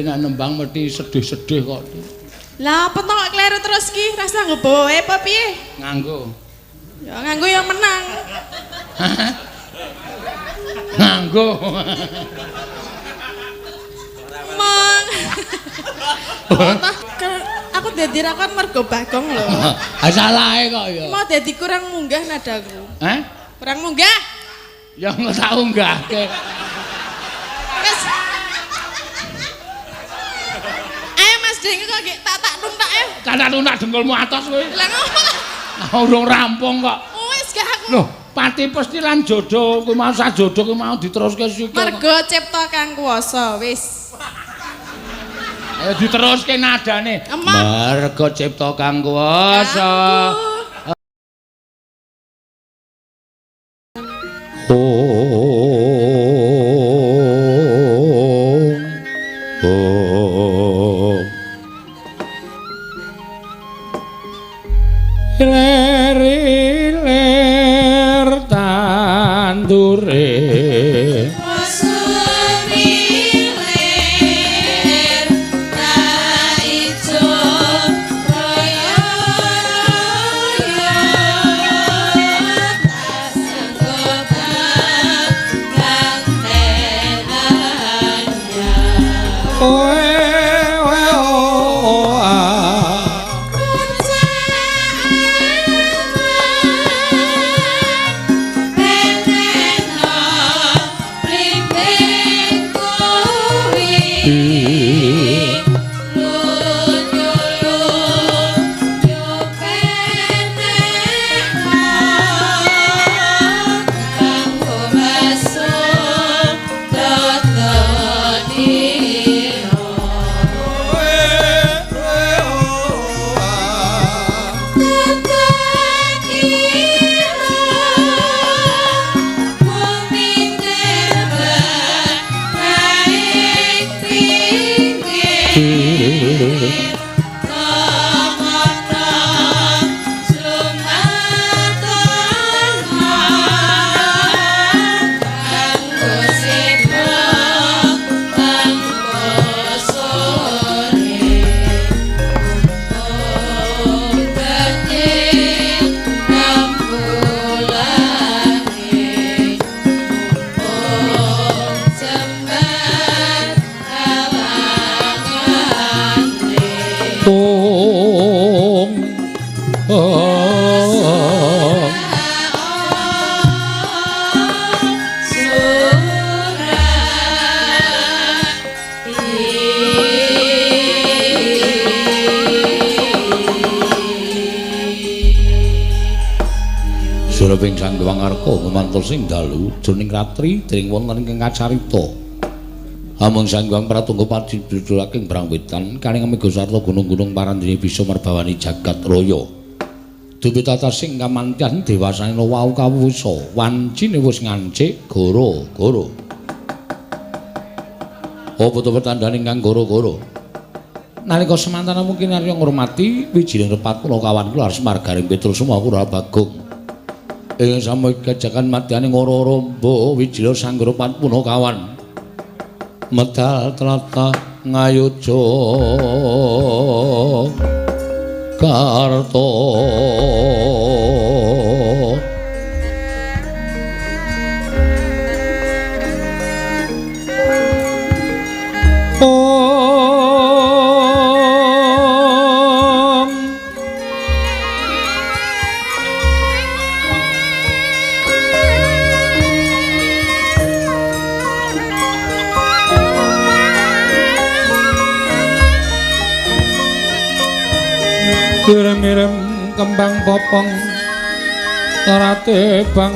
iki nek nembang mesti sedih-sedih kok. Lah apa to kok kleru terus ki? Rasa nggo boe apa piye? Nganggo. Ya nganggo yang menang. Nganggo. Mang. Aku dadi rakon mergo Bagong lho. Ah salahe kok ya. Mau dadi kurang munggah nadaku. Hah? Kurang munggah. Ya nggak tau nggake. Wes. Ayo Mas Ding kok tak tuntak ya. Kan tunak dengkulmu atos kowe. Lah ngopo? Urung rampung kok. Wis gak aku. Loh, pati pesti lan jodoh kuwi mau sajodoh kuwi mau diteruske sikil. Mergo cipta kang kuwasa wis. Ayo diteruske nadane. Emang. Mergo cipta kang kuwasa. Ler tandure Suraping Sang Hyang Arka gumantos sing dalu jroning ratri dening wonten ingkang kacarita. Amung Sang Hyang Pratungga padidudulaking brang wetan kaling mega sarta gunung-gunung parandene bisa merbawani jagat raya. Dupi tata sing kamantian dewasane wau kawusa, wancine wis ngancik goro-goro. Apa to petandane ingkang goro-goro? Nalika semantana mungkin arya ngurmati wijining repat kula kawan kula Ars Margaring Petrus Sumakura Bagong. Ing samangika jagan madyane ngoro-rombo wijila sanggara Patpunakawan medal tlatah ngayuja karta Mirem-mirem kembang popong tarate bang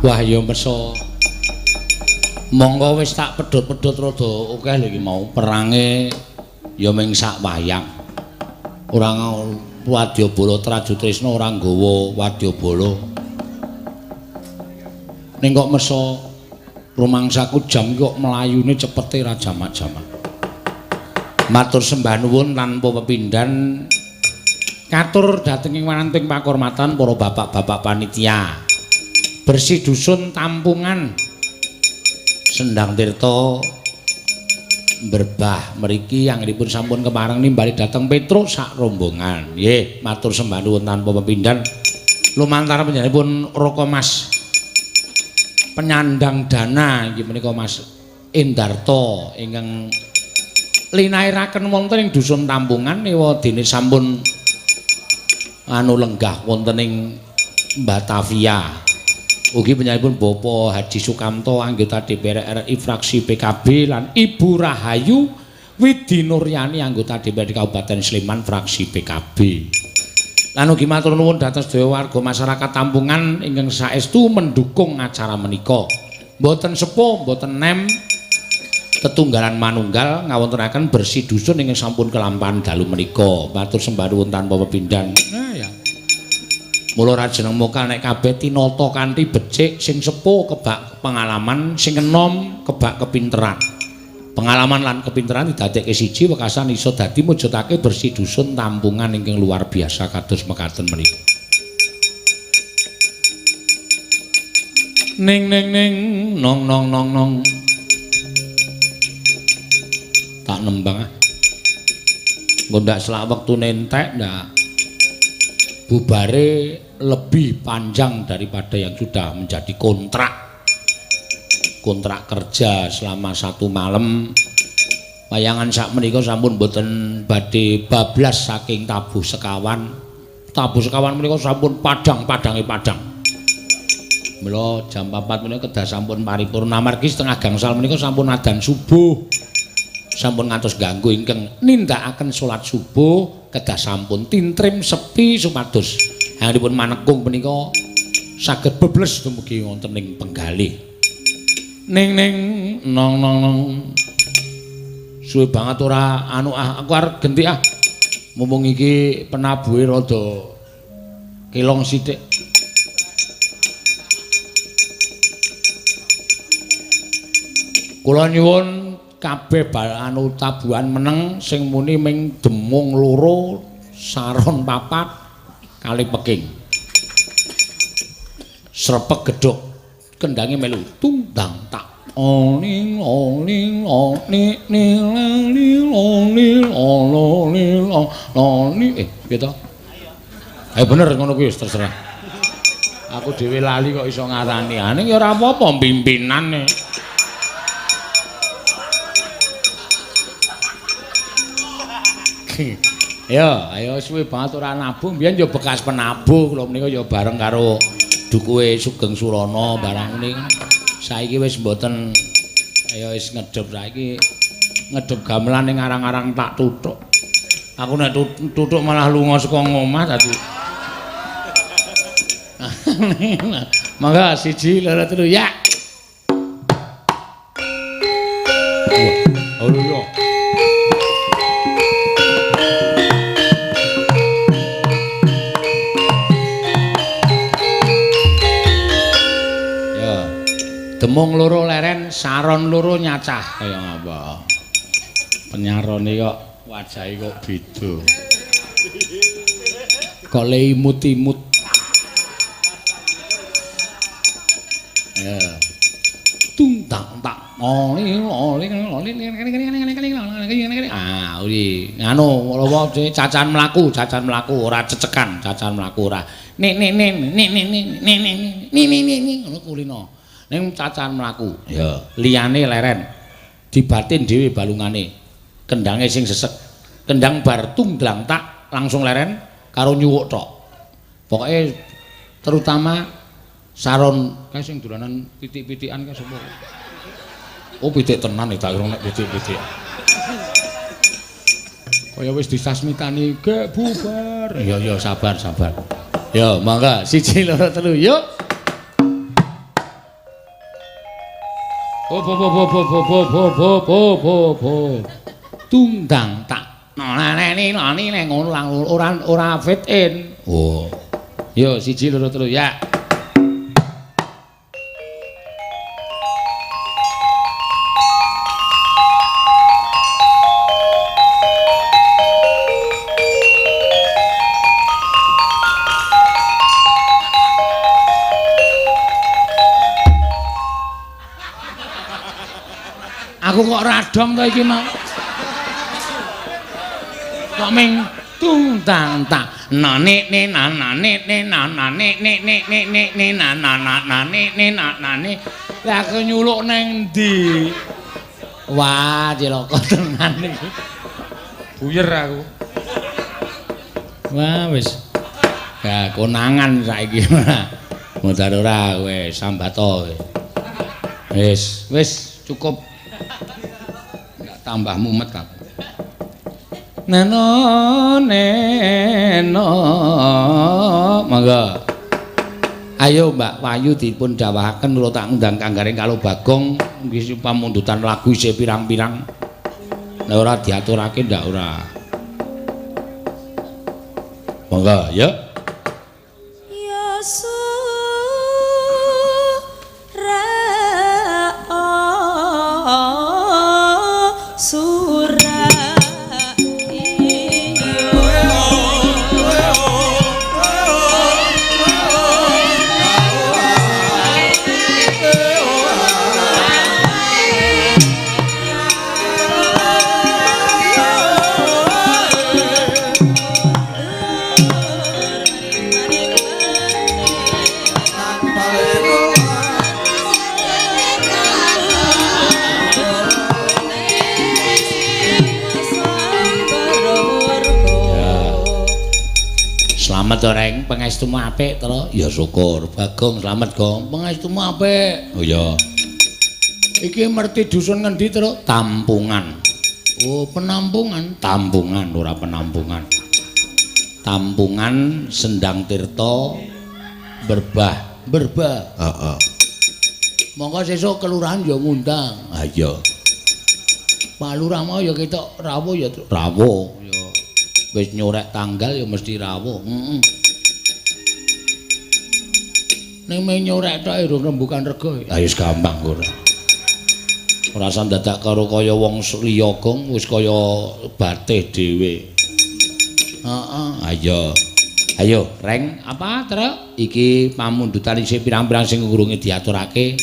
Wah ya meso. Monggo wis tak pedhot-pedhot rada akeh lho iki mau perange ya ming sak wayang. Ora wadyabala Trajutrisna ora nggawa wadyabala. Ning kok meso rumangsaku jam kok melayune cepete ra jamak-jamak. Matur sembah nuwun tanpa pepindhan katur dhateng ing wananting pakurmatan para bapak-bapak panitia. Bersih dusun Tampungan Sendang Tirta berbah mriki anggenipun sampun kemareng nimbali dhateng Petruk sak rombongan. Nggih, matur sembah nuwun tanpa pepindhan lumantar panjenenganipun Raka Mas penyandang dana inggih menika Mas Endarto ingkang linairaken wonten ing dusun Tampungan ewa dene sampun lenggah wonten ing Batavia. Ugi penyanipun Bapak Haji Sukamto anggota DPR RI fraksi PKB lan Ibu Rahayu Widi Nuryani anggota DPRD Kabupaten Sleman fraksi PKB. Lan ugi matur nuwun dhateng sedaya warga masyarakat Tampungan ingkang saestu mendukung acara menika. Mboten sepuh, mboten nem tetunggalan manunggal ngawontenaken bersih dusun ingkang sampun kelampahan dalu menika. Matur sembah nuwun tanpa pepindhan. Ya. Mula rajeneng mokal nek kabeh tinata kanthi becik sing sepuh kebak pengalaman sing enom kebak kepinteran. Pengalaman lan kepinteran didadekke siji wekasan iso dadi mujudake bersih dusun Tampungan ingkang luar biasa kados mekaten menika. Ning nong nong. Tak nembang ah. Engko ndak selak wektune entek ndak bubare lebih panjang daripada yang sudah menjadi kontrak kontrak kerja selama 1 malam. Wayangan sak menika sampun boten badhe bablas saking tabuh sekawan. Tabuh sekawan menika sampun padang-padange padang. Mula jam 4 menika kedah sampun paripurna amargi setengah gangsal menika sampun adzan subuh. Sampun ngantos ganggu ingkang nindakaken salat subuh kedah sampun tintrim sepi supados anggenipun manekung menika saged bebles dumugi wonten ing penggalih. Ning nong suwe banget ora aku arep genti mumpung iki penabuhe rada kelong sithik. Kula nyuwun kabeh tabuhan meneng sing muni ming demung loro saron papat kali peking. Srepeg gedhok kendange melu tundang tak oning oning oning ning oning gitu. Ayo bener ngono kuwi wis terserah. Aku dhewe lali kok iso ngarani. Ning ya ora apa-apa pimpinane. Ya, ayo suwe banget ora nabuh. Mbiyen ya bekas penabuh kula menika ya bareng karo dukuhe Sugeng Surana barang ning. Saiki wis mboten ayo wis ngedhep saiki ngedhep gamelan ning arang-arang tak tuthuk. Aku nek tuthuk malah lunga saka ngomah dadi. Mangga 1 2 3 ya. Oh yo. Demung loro leren, saron loro nyacah kaya ngapa. Penyarone kok wajahe kok beda. Kok le imut-imut. Ya. Tung tak tak. Ah, uli. Nganu apa cacan mlaku ora cecekan, cacan mlaku ora. Nek ngono kulino. Ning cacan mlaku. Ya, liyane leren. Dibatin dhewe balungane. Kendange sing sesek. Kendang bar tungdlang tak langsung leren karo nyuwuk tok. Pokoke terutama saron kae sing dolanan pitik-pitikan kae sapa? Oh, pitik tenan tak kira nek pitik-pitik. Kaya wis disasmitani gek bubar. Ya sabar. Ya, mangga 1 2 3 yuk. Tungdang tak nani ngono ora fit in. Oh. Yo 1 2 3 ya. Aku kok radong to iki mau. Kok ming tungdang tak nane lah aku nyuluk nang ndi. Wah, cilaka tenan iki. Buyer aku. Wah, wis. Ya konangan saiki. Modar ora kowe sambato. Wis cukup. Tambah mumet kabeh. Neno mangga. Ayo Mbak Wayu dipun dawahaken kula tak ndang kanggaring kalau Bagong nggih pamundutan lagu isih pirang-pirang. Nek ora diaturake ndak ora. Mangga ya. Slamet Reng, pengestumu apik to? Ya syukur. Bagong slamet Gong, pengestumu apik. Oh ya. Iki merti dusun ngendi to? Tampungan. Oh, penampungan, tampungan ora penampungan. Tampungan Sendang Tirta Berbah. Heeh. Monggo sesuk kelurahan ya ngundang. Ha iya. Pak Lurah mau ya ketok rawuh ya, rawuh ya. Wis nyorek tanggal ya mesti rawuh. Heeh. Ning meh nyorek tok urung rembukan rega. Ha wis gampang ora. Ora usah dadak karo kaya wong liya Gong, wis kaya batih dhewe. Heeh, ayo. Ayo, Reng, apa Truk? Iki pamundutan isih pirang-pirang sing ngurunge diaturake.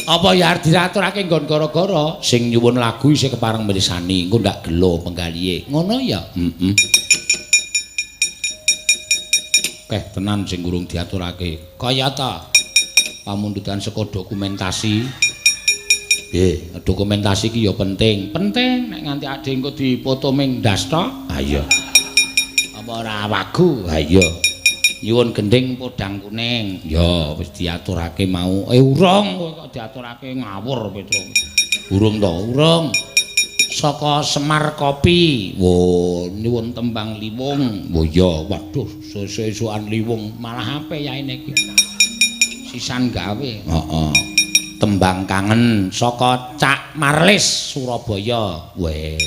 Apa ya diaturake nggon gara-gara sing nyuwun lagu isih kepareng mirsani, engko ndak gelo penggalihe. Ngono ya? Heeh. Keh tenan sing ngurung diaturake. Kaya ta pamundutan saka dokumentasi. Dokumentasi iki ya penting. Penting nek nganti ade engko dipoto ming ndas tok. Ha iya. Apa ora wagu? Ha iya. Nyuwun gending podang kuning. Ya wis diaturake mau. Urung kok diaturake ngawur Petro. Urung to, urung. Saka Semar Kopi. Wo, nyuwun tembang liwung. Oh iya, waduh, sesuk-esukan liwung malah apik yaene iki. Sisan gawe. Heeh. Tembang kangen saka Cak Marlis Surabaya. Weh.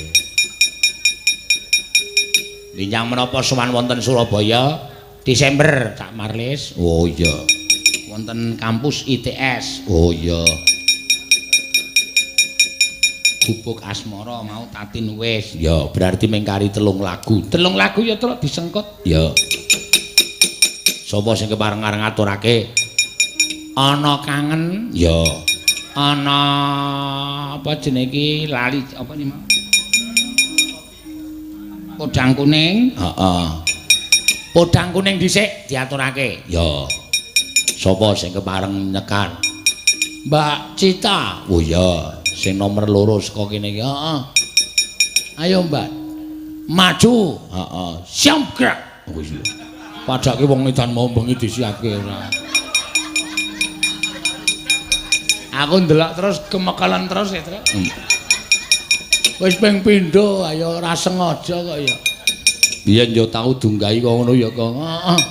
Linjang menapa sowan wonten Surabaya? Desember Cak Marlis. Oh iya. Wonten kampus ITS. Oh iya. Gubuk asmara mau tatin wis. Ya, berarti mengkari 3 lagu. 3 lagu ya terus disengkut. Ya. Sapa sing kepareng-areng ngaturake? Ana kangen. Ya. Ana apa jenenge iki lali apa iki? Podang kuning. Heeh. Podang kuning dhisik diaturake. Ya. Sapa sing kepareng nyekan? Mbak Cita. Oh ya, sing nomor 2 saka kene iki. Heeh. Ayo, Mbak. Maju. Heeh. Siap gerak. Oh iya. Padake wong edan mau bengi disiapke ora. Aku ndelok terus kemekalan terus ya, Truk. Wis ping pindho ayo ora sengaja kok ya. Biyen yo tau dunggahi kok ngono ya kok. Heeh.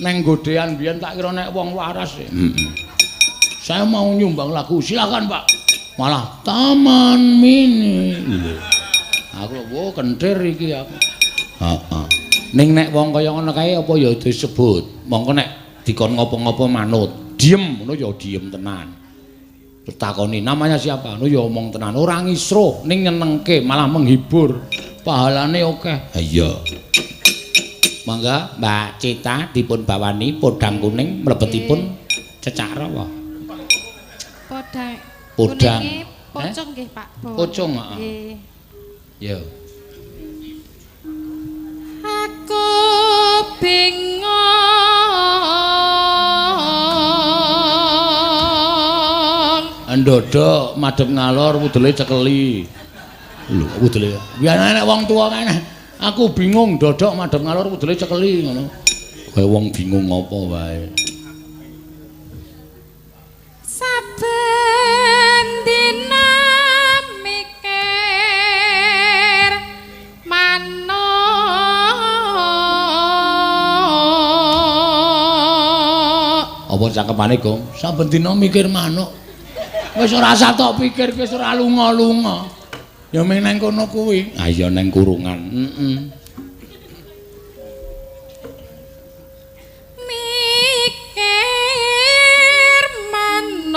Neng godean biyen tak kira nek wong waras. Saya mau nyumbang lagu. Silakan, Pak. Malah Taman Mini. Aku wo kentir iki aku. Heeh. Ning nek wong kaya ngono kae apa ya disebut. Mongko nek dikon ngopo-ngopo manut. Diem ngono ya diem tenan. Terus takoni namanya siapa? Nu ya omong tenan. Ora ngisruh ning nyenengke malah menghibur. Pahalane akeh. Ha iya. Mangga Mbak Cita dipun bawani podang kuning mlebetipun cecak rawa. Podang. Pocong nggih, Pak. Pocong, heeh. Nggih. Ya. Aku bingung Ndodok madhep ngalor wudele cekeli. Lho, wudele. Biasane nek wong tuwa kene, aku bingung ndodok madhep ngalor wudele cekeli ngono. Kaya wong bingung apa wae. Saben dina mikir manuk. Apa cakepane, Gong? Saben dina mikir manuk. Wis ora usah tok pikir, wis ora lunga-lunga. Ya mung nang kono kuwi. Ah iya nang kurungan. Heeh. Mikir manuk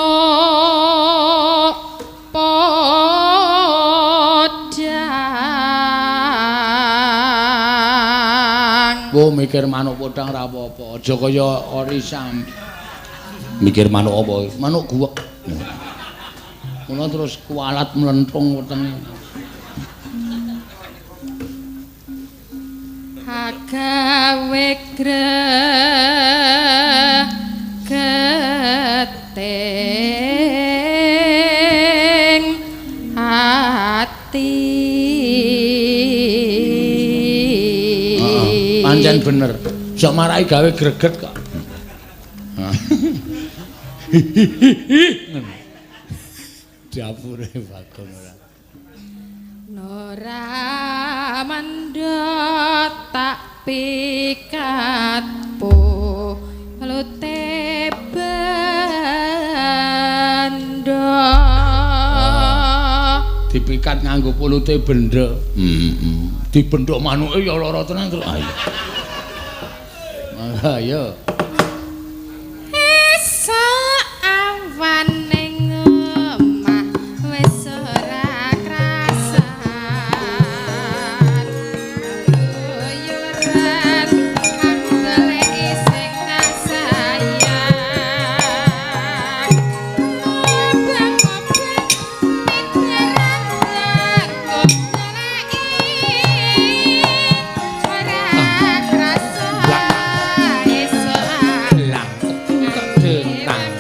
podang. Wo mikir manuk podang ora apa-apa. Aja kaya orisam. Mikir manuk apa? Manuk guwek. Mula terus kualat mlenthung wetenge. Agawe gregeting ati. Pancen bener. Sok marai gawe greget kok. Dapure Bagong ora. Nora mandot tak pikatmu lute bendo dipikat nganggo pulute benda. Dibendhok manuke ya lara tenan terus. Ayo. Ayo. esok awan ning omah wis ora krasan luyuran goleki sing kasayang obeng-obeng pinteran kok goleki ora krasan esok Lah kedentang.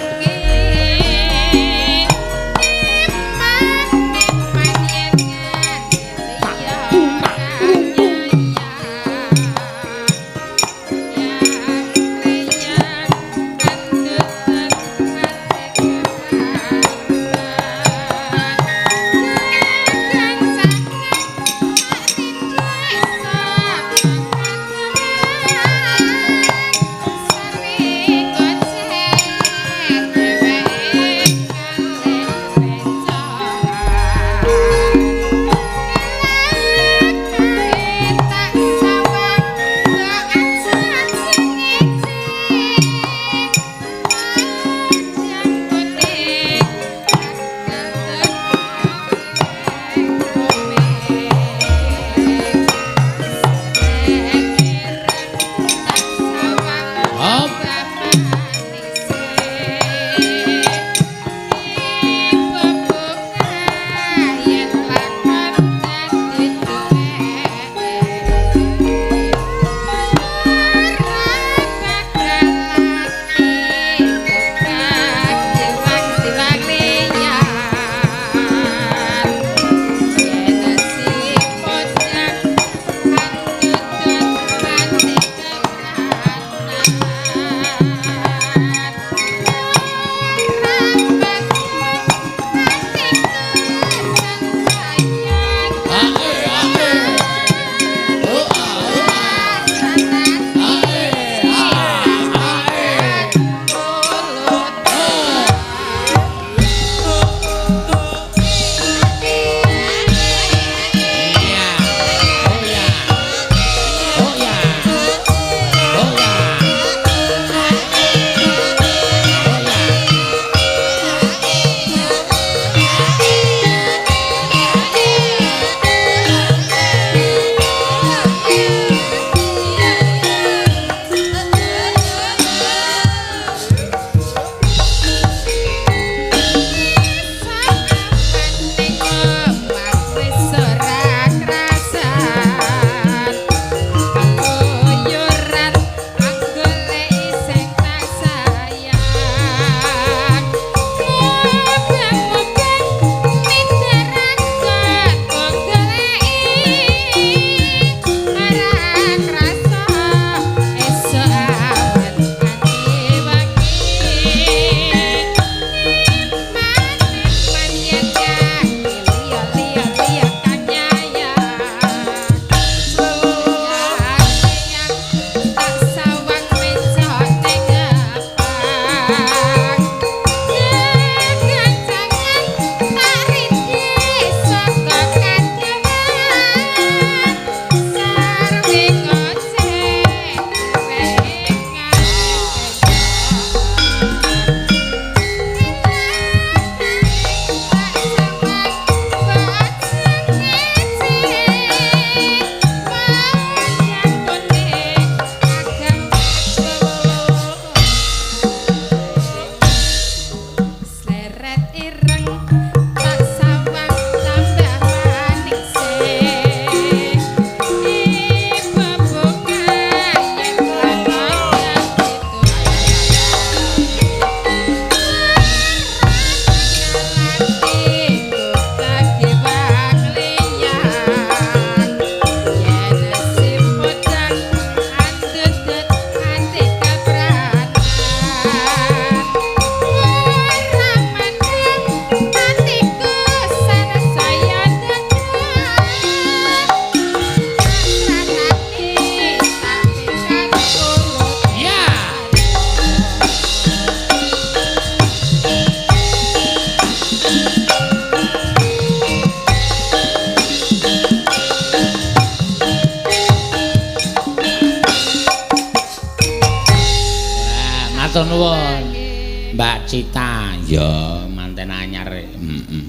Cita, ya manten anyar. Heeh.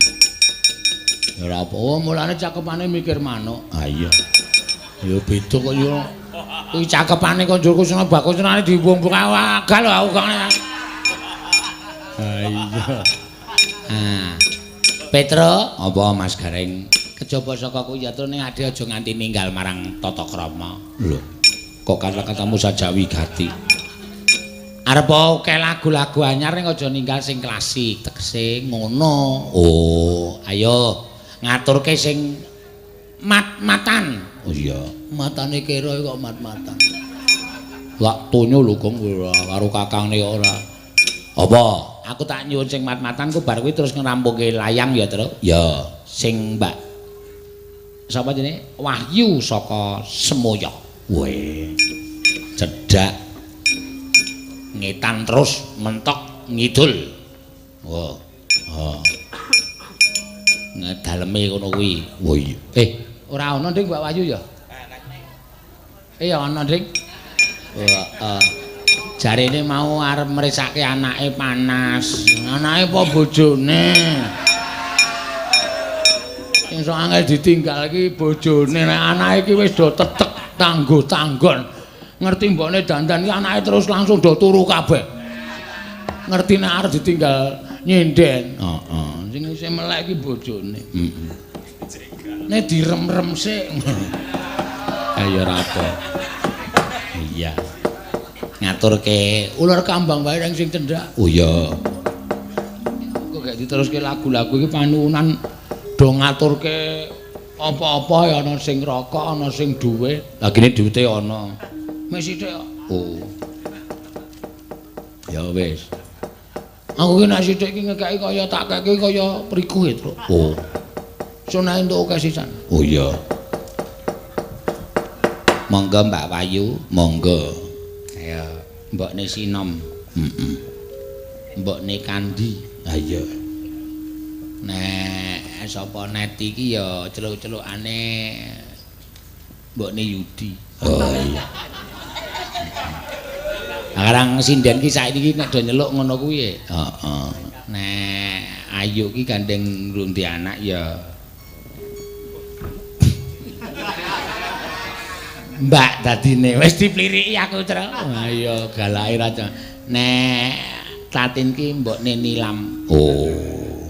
Ya ora apa, mulane cakepane mikir manuk. Ah iya. Ya beda kok ya. Kuwi cakepane konjoku sono bakusane diwung-wung agal aku kok. Ah iya. Ah. Petro, apa Mas Gareng? Kejaba saka kuwi ya ning ade aja nganti ninggal marang tata krama. Lho, kok kata-katamu saja wigati. Arep oke lagu-lagu anyar ning aja ninggal sing klasik, tegese ngono. Oh, ayo ngaturke sing mat-matan. Oh iya, matane kira kok mat-matan. Waktunya lho Gong karo kakangne ora. Apa? Aku tak nyuwun sing mat-matan ku bar kuwi terus ngrampunge layang ya, Tru. Ya, sing Mbak sapa jenenge? Wahyu saka Semoyo. Weh. Cedak. Ngetan terus mentok ngidul. Wah. Oh. Ngedaleme ngono kuwi. Wah iya. Ora ana Ding Mbak Wahyu ya? Ya ana Ding. Jarene mau arep mresake anake panas. Anake apa bojone? Sing sok angel ditinggal iki bojone. Nek anake iki wis do tetek tangguh-tanggon. Ngerti mbokne dandan iki anake terus langsung do turu kabeh. Ngerti nek arep ditinggal nyinden. Heeh. Sing isih melek iki bojone. Heeh. Nek direm-rem sik. Ayo ora apa. Iya. Ngaturke ular kambang wae sing cendhak. Oh iya. Kok gak diteruske lagu-lagu iki panuwunan do ngaturke apa-apa ya ana sing rokok, ana sing duwe. Lah gene duwite ana. Wis sithik kok. Oh. Ya wis. Aku ki nek sithik iki ngekeki kaya tak keki kaya priku itu. Oh. Sunah entuk akeh sisan. Oh iya. Monggo Mbak Wayu, monggo. Ya, mbokne Sinom. Heeh. Mbokne Kandi. Ha iya. Nek sapa net iki ya celuk-celukane mbokne Yudi. Oh iya. Sekarang sinden ki saiki nek do nyeluk ngono kuwi. Heeh. Nek Ayu ki gandeng ngrundi anak ya Mbak dadine wis dipliriki aku, Tru. Ha iya galake raja. Nek Tatin ki mbokne Nilam. Oh,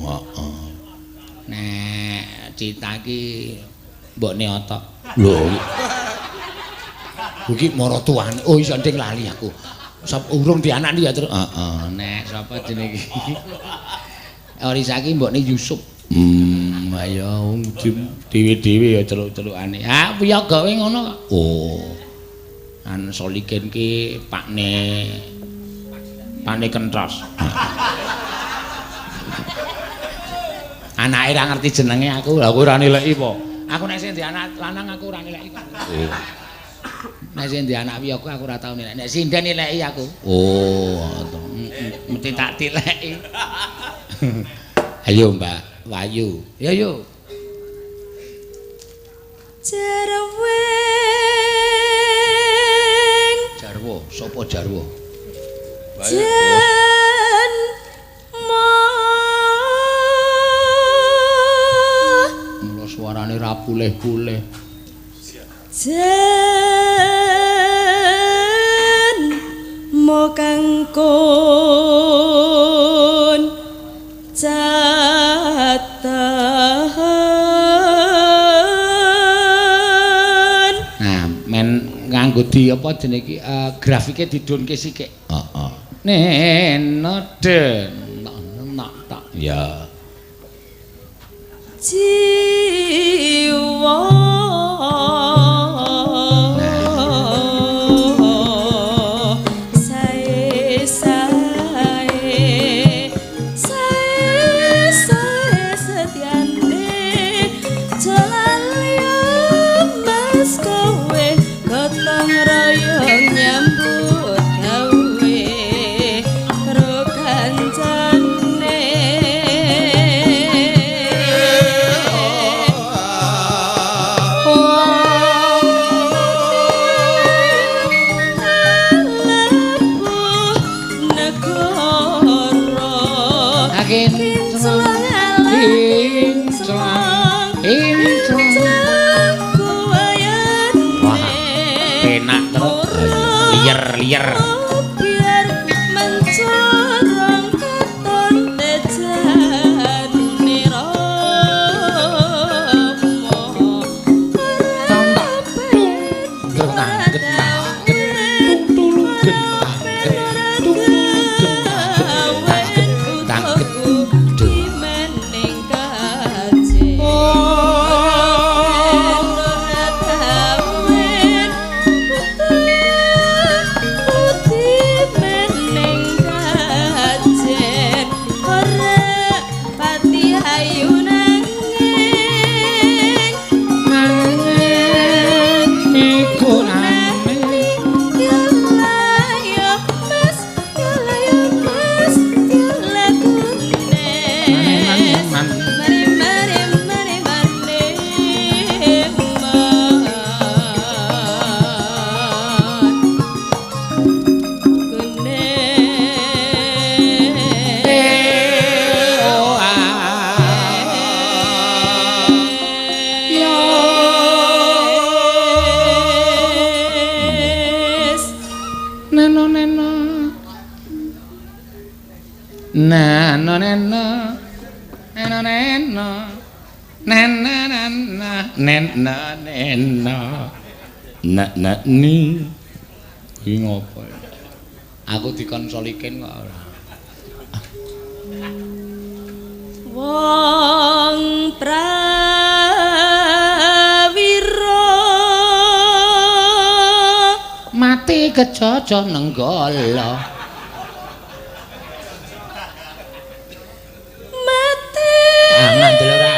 heeh. Nek Cita ki mbokne Otok. Lho. Iki mara tuane. Oh iso nding lali aku. Sop urung dianak ya, Tru. Heeh. Nek sapa jenenge iki? Orisa ki mbokne Yusuf. Ayo dhewe-dhewe ya celuk-celukane. Ha piye gawe ngono kok. Oh. An Solikin ki pakne Kentros. Anake ra ngerti jenenge aku. Lah kowe ora nileki apa? Aku nek sing di anak lanang aku ora nileki. Oh. Nek sing di anak piye aku ora tau nileki. Nek sinden nileki aku. Oh, mesti tak tileki. Ayo Mbak Wayu. Ya yo. Jarwo, sapa Jarwo? Jen Mula suarane ra pulih-pulih. Jen mo kangkon catan. Nah, men nganggo di apa jenenge iki grafike didunke sithik. Heeh. Nenoden tak. Ya. Jiwa Enak terus liyer biar mencorong katon tejan niromo ni iki ngopo aku dikonsoliken kok ora wong prawira mati kejojo nenggala mati ngandel ora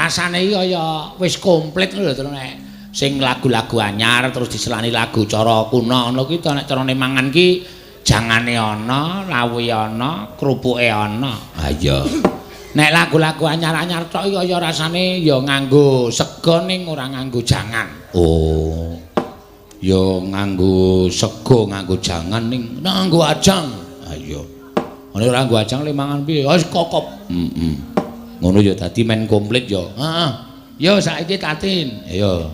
rasane iki kaya wis komplit lho terus nek sing lagu-lagu anyar terus diselani lagu cara kuno ngono ki nek carane mangan ki jangane ana, lawuhe ana, krupuke ana. Ha iya. Nek lagu-lagu anyar-anyar tok iki kaya rasane ya nganggo sega ning ora nganggo jangan. Oh. Ya nganggo sega, nganggo jangan ning nganggo ajang. Ha iya. Nek ora nganggo ajang le mangan piye? Wis kokop. Ngono ya dadi men komplit ya. Heeh. Ya saiki Tatin. Ya.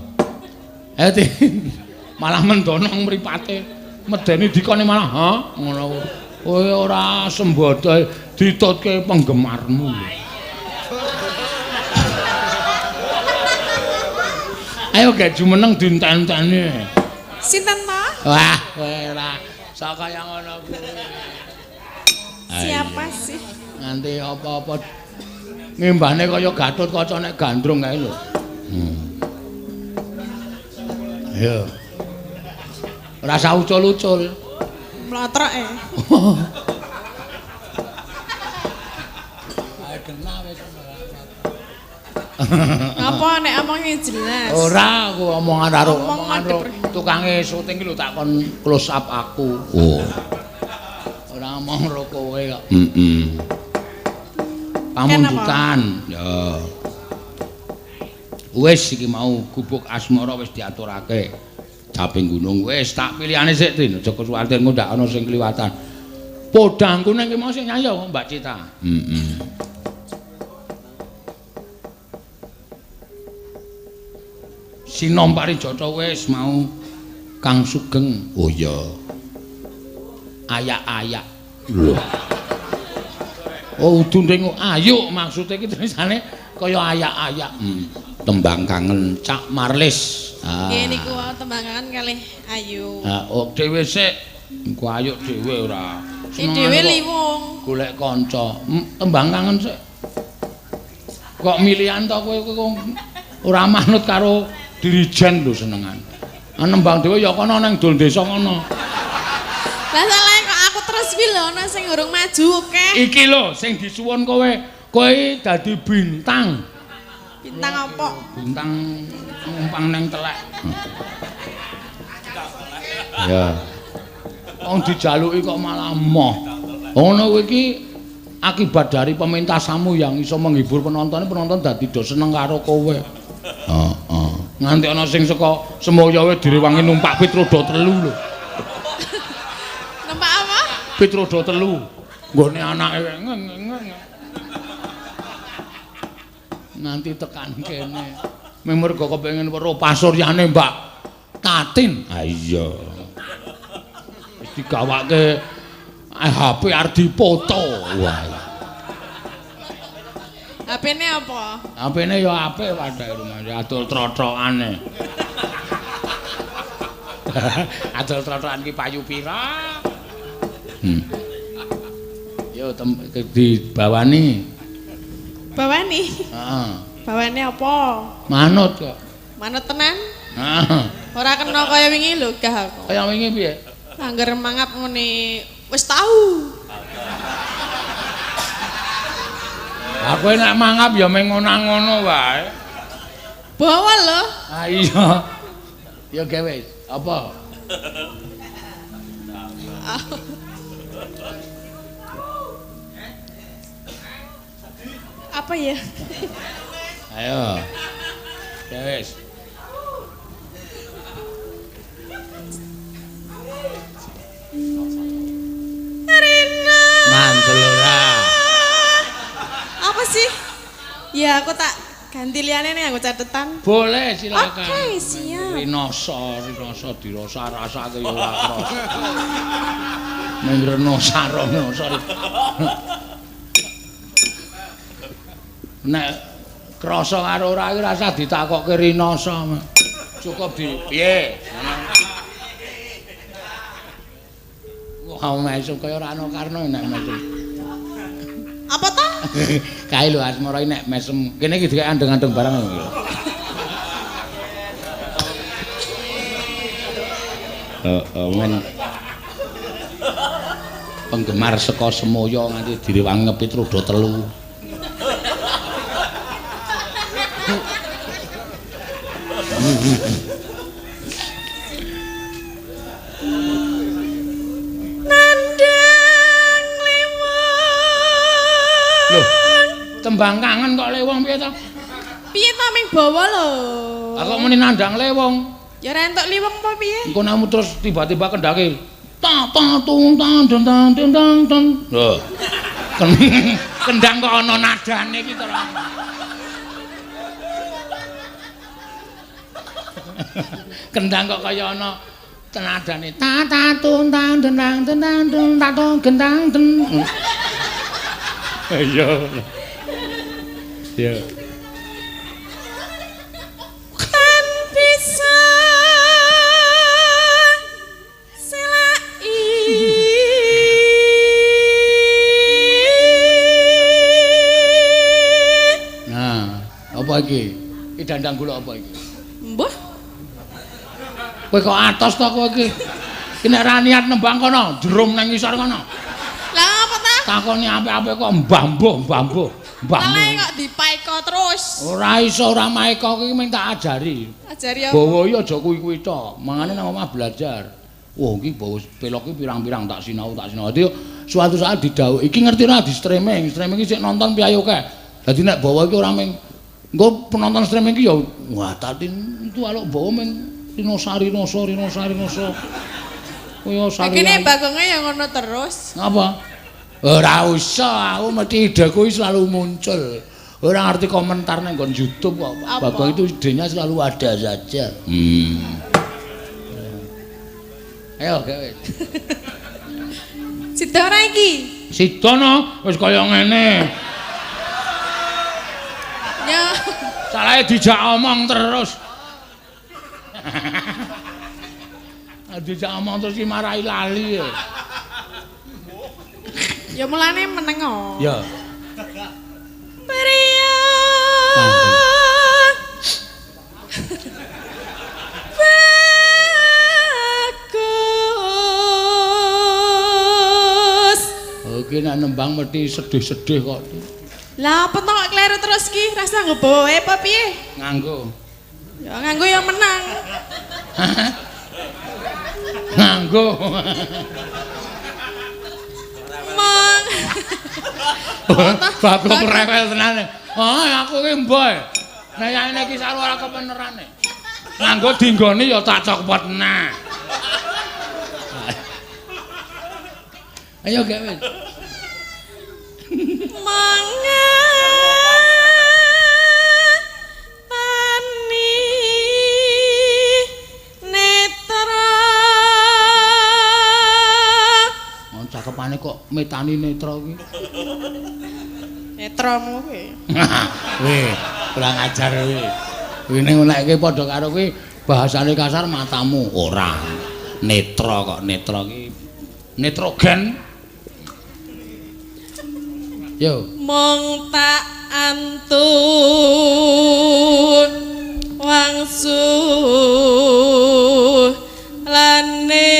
Ayo Tin. Malah mendonong mripate. Medeni dikone malah, ha? Ngono. Kowe ora sembodo ditutke penggemarmu. Ayo gek jumeneng dinten-tenteni. Sinten to? Wah, kowe ora saka yang ngono kuwi. Siapa sih? Nganti apa-apa ngimbane kaya Gatut kaca nek gandrung kae lho. Ayo. Ora usah ucul-ucul. Mlotroke. Ae kena wis. Apa nek omonge jelas? Ora, aku omongan karo tukange syuting lho tak kon close up aku. Oh. Ora omong karo kowe kok. Pamundutan. Ya. Wis iki mau gubuk asmara wis diaturake. Japing gunung wis tak pilihane sik Tin, aja kesuwarten ndak ana sing kliwatan. Podangku ning ki mau sing nyanyi Mbak Cita. Sinom Parijata wis mau Kang Sugeng. Oh iya. Ayak-ayak. Lho. Oh udune ayu maksude iki tulisane kaya ayak-ayak. Tembang kangen Cak Marlis. Nggih niku tembang kangen kalih Ayu. Ha, dhewe sik. Engko ayu dhewe ora. Dhewe liwung. Golek kanca. Tembang kangen sik. Kok milihan to kowe ora manut karo dirijen lho senengan. Nembang dhewe ya kono nang dol desa kono. Lah salah kok aku terus wi lho ana sing urung maju akeh. Iki lho sing disuwun kowe dadi bintang. Bintang apa? Bintang numpang nang telek. Ya. Wong dijaluki kok malah moh. Ngono kowe iki akibat dari pementasanmu yang iso menghibur penonton dadi do seneng karo kowe. Heeh. Nganti ana sing saka Semoyo wae direwangi numpak pit roda 3 lho. Numpak apa? Pit roda 3. Nggone anake nganti tekan kene. Mergo kepengin weruh pasuryane Mbak Tatin. Ha iya. Wis digawake HP Ardi Poto. Wah. HP-ne apa? HP-ne ya apik padha rumah adol trotrokane. Adol trotrokan ki payu pira? Yo dibawani. Bawani? Heeh. Bawani apa? Manut kok. Manut tenan? Heeh. Ora kena kaya wingi lho gah aku. Kaya wingi piye? Angger mangap ngene wis tau. Aku nek mangap ya meng ngono wae. Bawa lho. Ah iya. Ya gawe apa? Apa ya? Ayo. Ya wis. Rina. Ngandel ora. Apa sih? Ya aku tak ganti liyane nih aku catetan. Boleh silakan. Oke, siap. Rinoso dirasa-rasake ya ora krasa. Ning renosa. Nek krasa karo ora iki rasa ditakokke rinoso. Cukup di piye? Wah, mesum kaya ora ana karno nek mesum. Apa ta? Kae lho asmara iki nek mesem kene iki dikek andeng-andeng barang lho. Men penggemar saka Semoyo nganti direwangi ngepit roda 3. Nandang lewong. Loh, tembang kangen kok lewong piye to? Piye ta ming bawa lho? Aku muni nandang lewong. Ya ora entuk liwung apa piye? Engko namu terus tiba-tiba kendake. Ta ta tung tan dan tan dan tan. Lho. Kendang kok ana nadane iki to. Kendang kok kaya ana tenadane. Ta ta tung tan dan tan dan ta tung gendang ten. Iya. Ya. Kan bisa selai. Nah, apa iki? Iki dandang gula apa iki? Mbah, Kowe kok atos to kowe iki? Iki nek ra niat nembang kono, drum nang ngisor kono. lah apa ta? Takoni apik-apik kok mbambuh. Malah kok dipaeka terus. Ora iso ora maeka iki mung tak ajari. Ajari apa? Bawa iki aja kuwi-kuwi tok. Mangane nang omah belajar. Wah, iki bawa pelok iki pirang-pirang tak sinau. Dadi suatu saat didhawuhi, iki ngerti ora di streaming. Streaming iki sik nonton piye akeh. Dadi nek bawa iki ora mung engko penonton streaming iki ya wah Tatin itu alok bawa mung rinosa. Kaya Kene Bagonge ya ngono terus. Apa? Ora usah, aku mesti ideku selalu muncul. Ora ngerti komentar nang nggon YouTube kok. Bagong itu idenya selalu ada saja. Ayo gawe. Sida ora iki? Sida no, wis kaya ngene. Ya. Salahe dijak omong terus. Dijak omong terus iki marahi lali. Ya mulane meneng kok. Ya. Priya. Bagus. Oke nek nembang mesti sedih-sedih kok. Lah apa to kok kleru terus ki? Rasa nggo apa piye? Nganggo. Ya nganggo ya menang. Nganggo. Mang. Bagong rewel tenan. Aku ki mboh. Nek yane iki saru ora kebenerane. Nganggo dinggoni ya tak cokpot nah. Ayo gawe. Mangga tani netra. Cakepane kok metani netra iki. Netramu kuwi. Weh, kurang ajar kowe. Wene nek iki padha karo kowe bahasane kasar matamu ora. Netra kok netra iki nitrogen. Yo. Mong tak antun wangsul lane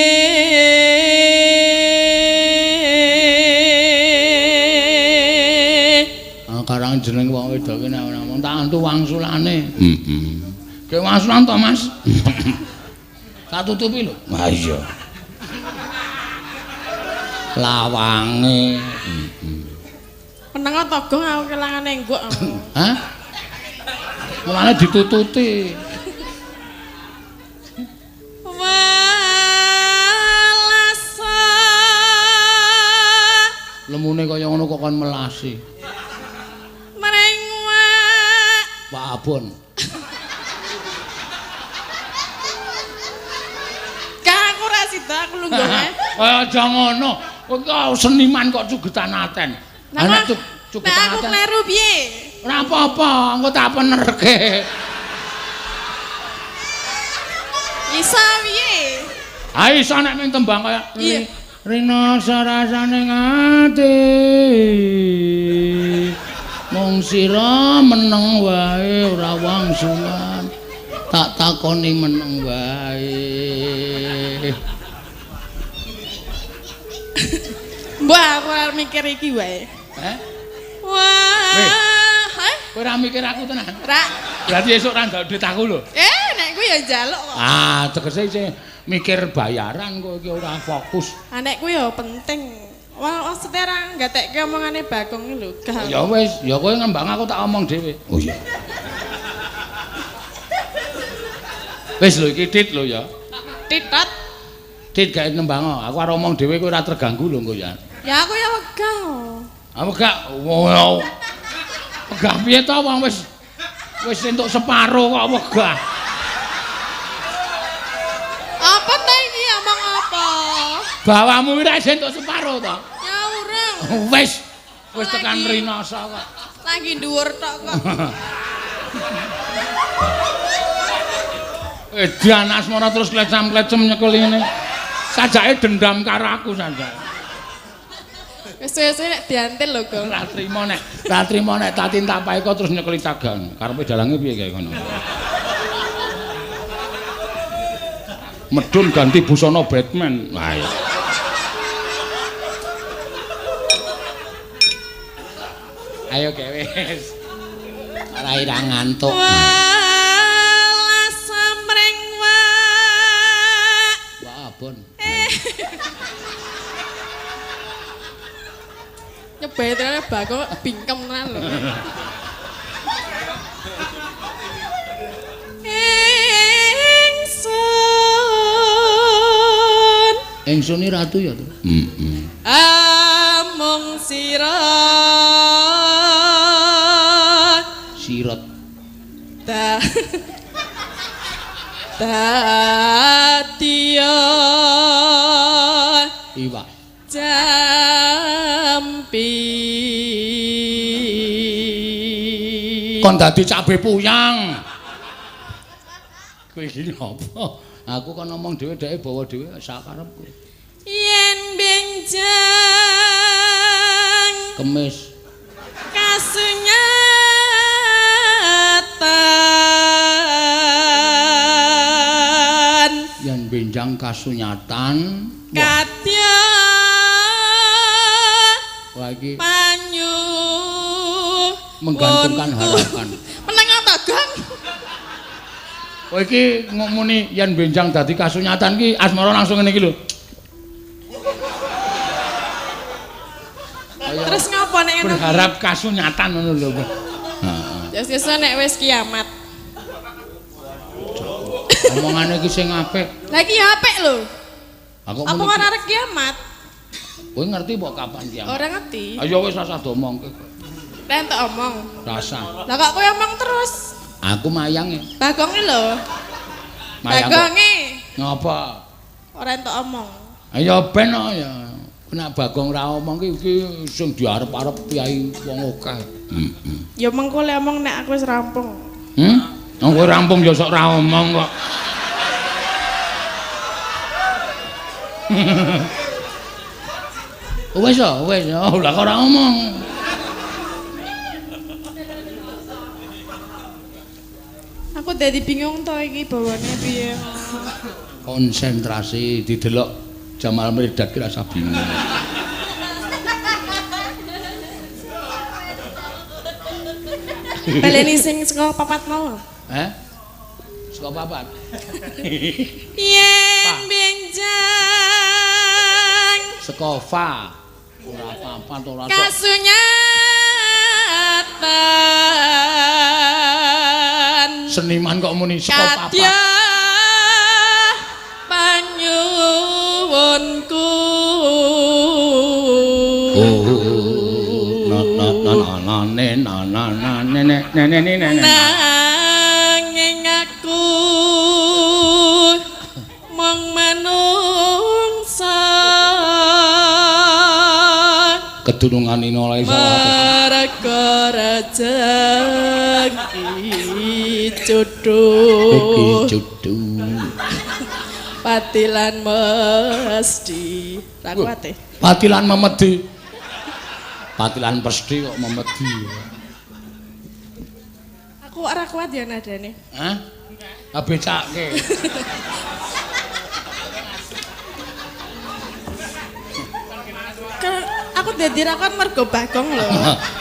Karang jeneng wong wedok iki nek ngomong tak antu wangsulane. Ke wangsulan to, Mas? Tak tutupi lho. Ha iya. Lawange. Meneng to gong aku kelangane engguk. Hah? Mulane ditututi. Walasa. Lemune kaya ngono kok kon melasi. Merengwa. Pak Abon. Kak aku ra sida aku lunggone. Aja ngono. Kok seniman kok cugetan aten. Anak cukup aku kleru piye? Ora apa-apa, engko tak penerke. Isa piye? Ha iso nek ming tembang kaya Rina sarasane ngati. Mung sira meneng wae ora wangsulan. Tak takoni meneng wae. Mbah aku ora mikir iki wae. Wah. Kowe ora mikir aku tenan. Ra. Berarti esuk ora ndok duit aku lho. Nek kuwi ya njaluk kok. Tegese isih mikir bayaran kok iki ora fokus. Nek kuwi ya penting. Wah, maksudnya ora gatekke omongane Bagong iki lho, Gal. Ya wis, ya kowe ngembang aku tak omong dhewe. Oh iya. Wis lho iki tit lho ya. Titot. Tit gawe nembang aku arep omong dhewe kowe ora terganggu lho engko ya. Ya aku ya wegah. Aku gak wow. Wegah piye to wong wis entuk separo kok wegah. Apa ta iki omong apa? Bawamu ora entuk separo to. Ya urung. Wis tekan Rinoso kok. Lagi dhuwur tok kok. Edan asmara terus klecam-klecem nyekel ngene. Sajake dendam karo aku sajake. Wis nek diantil lho, Gong. Ra trimo nek tak tintapai kok terus nyekeli tagang. Karepe dalange piye kae ngono. Medun ganti busana Batman. Wah iya. Ayo gawe wis. Ora ira ngantuk. Walah samreng wak. Wah, abon. Nyebae Bagong bingkem tenan lho. Ingsun Ingsun ratu ya to. Amung Sirat. Dadiya Iwak. Jampi Kon dadi cabe puyang. Kowe iki apa? Aku kan ngomong dhewe dheke bawa dhewe sakarepku. yen benjang Kemis. Kasunyatan Yen benjang kasunyatan. Kadya Wah iki panyu menggantungkan harapan. Meneng tagang. Kowe iki ngomuni yen benjang dadi kasunyatan ki asmara langsung ngene iki lho. Terus ngopo nek ngono? Berharap kasunyatan ngono lho. Heeh. Terus sesuk nek wis kiamat. Omongane iki sing apik. Lah iki ya apik lho. Aku Apa kan arek kiamat? Kowe ngerti mbok kapan kiamat? Ora ngerti. Ayo wis rasa domongke. Lah entuk omong. Rasa. Lah kok kowe omong terus? Aku mayange. Bagonge lho. Mayang. Bagonge. Ngapa? Ora entuk omong. Ayo ben ya. Nek Bagong ra omong iki sing diarep-arep piyai wong akeh. Ya mengko le omong nek aku wis rampung. Wong kowe rampung ya sok ra omong kok. Wes ya, lah kok ora omong. Aku dadi bingung to iki bawane piye. Konsentrasi didelok Jamal Mirdad ki rasa bingung. Baleni sing saka papat mau. Saka papat. Yen benjang Saka fa. Ora papat ora sok. Kasunyatan Seniman kok muni saka Kadya papat. panyuwunku nanging aku mung manungsa Kedunungan ina iso marga rejeki judhu patilan mesti ra kuwate Patilan memedi. Patilan pesti kok memedi. aku ora kuat ya nadane Hah? Becake. aku dadi ra kon mergo Bagong lho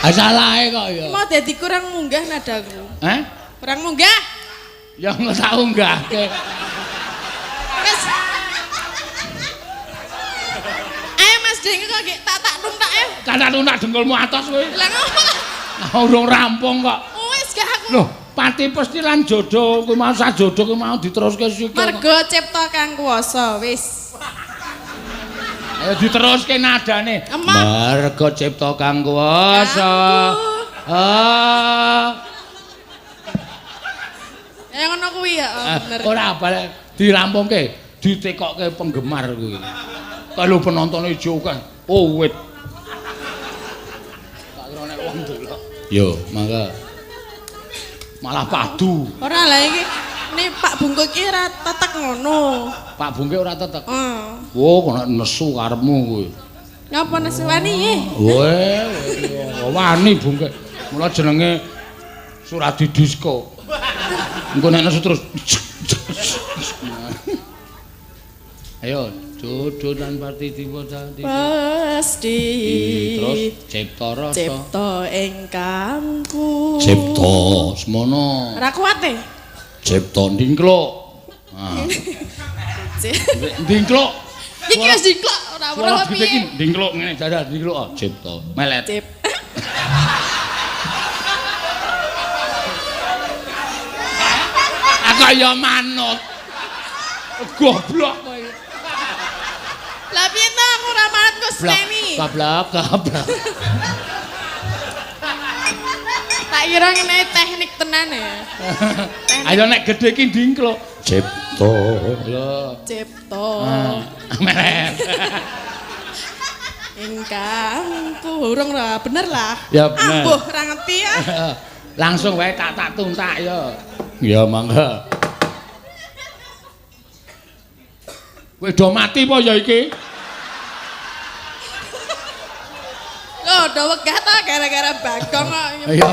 Salahe kok ya. mau dadi kurang munggah nadaku kurang munggah Ya nggak tau nggahke. wis ayo Mas Deng kok gek tak tuntak ya Kata tunak dengkulmu atos kowe. lah ngopo Urung rampung kok. wis gak aku Loh, pati pesti lan jodoh kuwi mau sajodoh kuwi mau diteruske sik. mergo cipta kang kuwasa wis Ayo diteruske nadane. Emang. Merga cipta kang kuwasa. Ya ngono kuwi ya, bener. Ora balik dirampungke, ditekokke penggemar kuwi. Kalau penonton ijo kan. Oh, wit. Tak kira nek wong delok. Yo, mangga. Malah padu. Ora lah iki ini Pak Bungkuk iki ora tetek ngono. Pak Bungke ora tetek. Heeh. Oh, kok nesu karepmu kuwi. Ngapa nesuwani ye? Wani Bungke. Mula jenenge Suradi Disko. Engko nek nesu terus. Ayo, jodoh dan parti tiba tadi. Pasti. Terus cipta rasa. Cipta ingkangku. Cipta semono. Ora kuat e. Cipta ndingkluk. Nah, ndingkluk. Iki wis diklok ora piye. Ndingkluk ngene dadah ndingkluk cipta. Melet. Cip. Kaya manut. Goblok kowe. Lah piye to aku ora manut kok seneni. Goblok. Tak kira ngene teknik tenan ya. Ayo nek gedhe iki ndingkluk. Cipto. Lho. Cipto. Meren. Ingkang burung ra bener lah. Ya bener. Ambuh ra ngerti ya. Langsung wae tak tuntak ya. Ya mangga. Kowe do mati apa ya iki? Loh, do wegah ta gara-gara Bagong kok. Ya.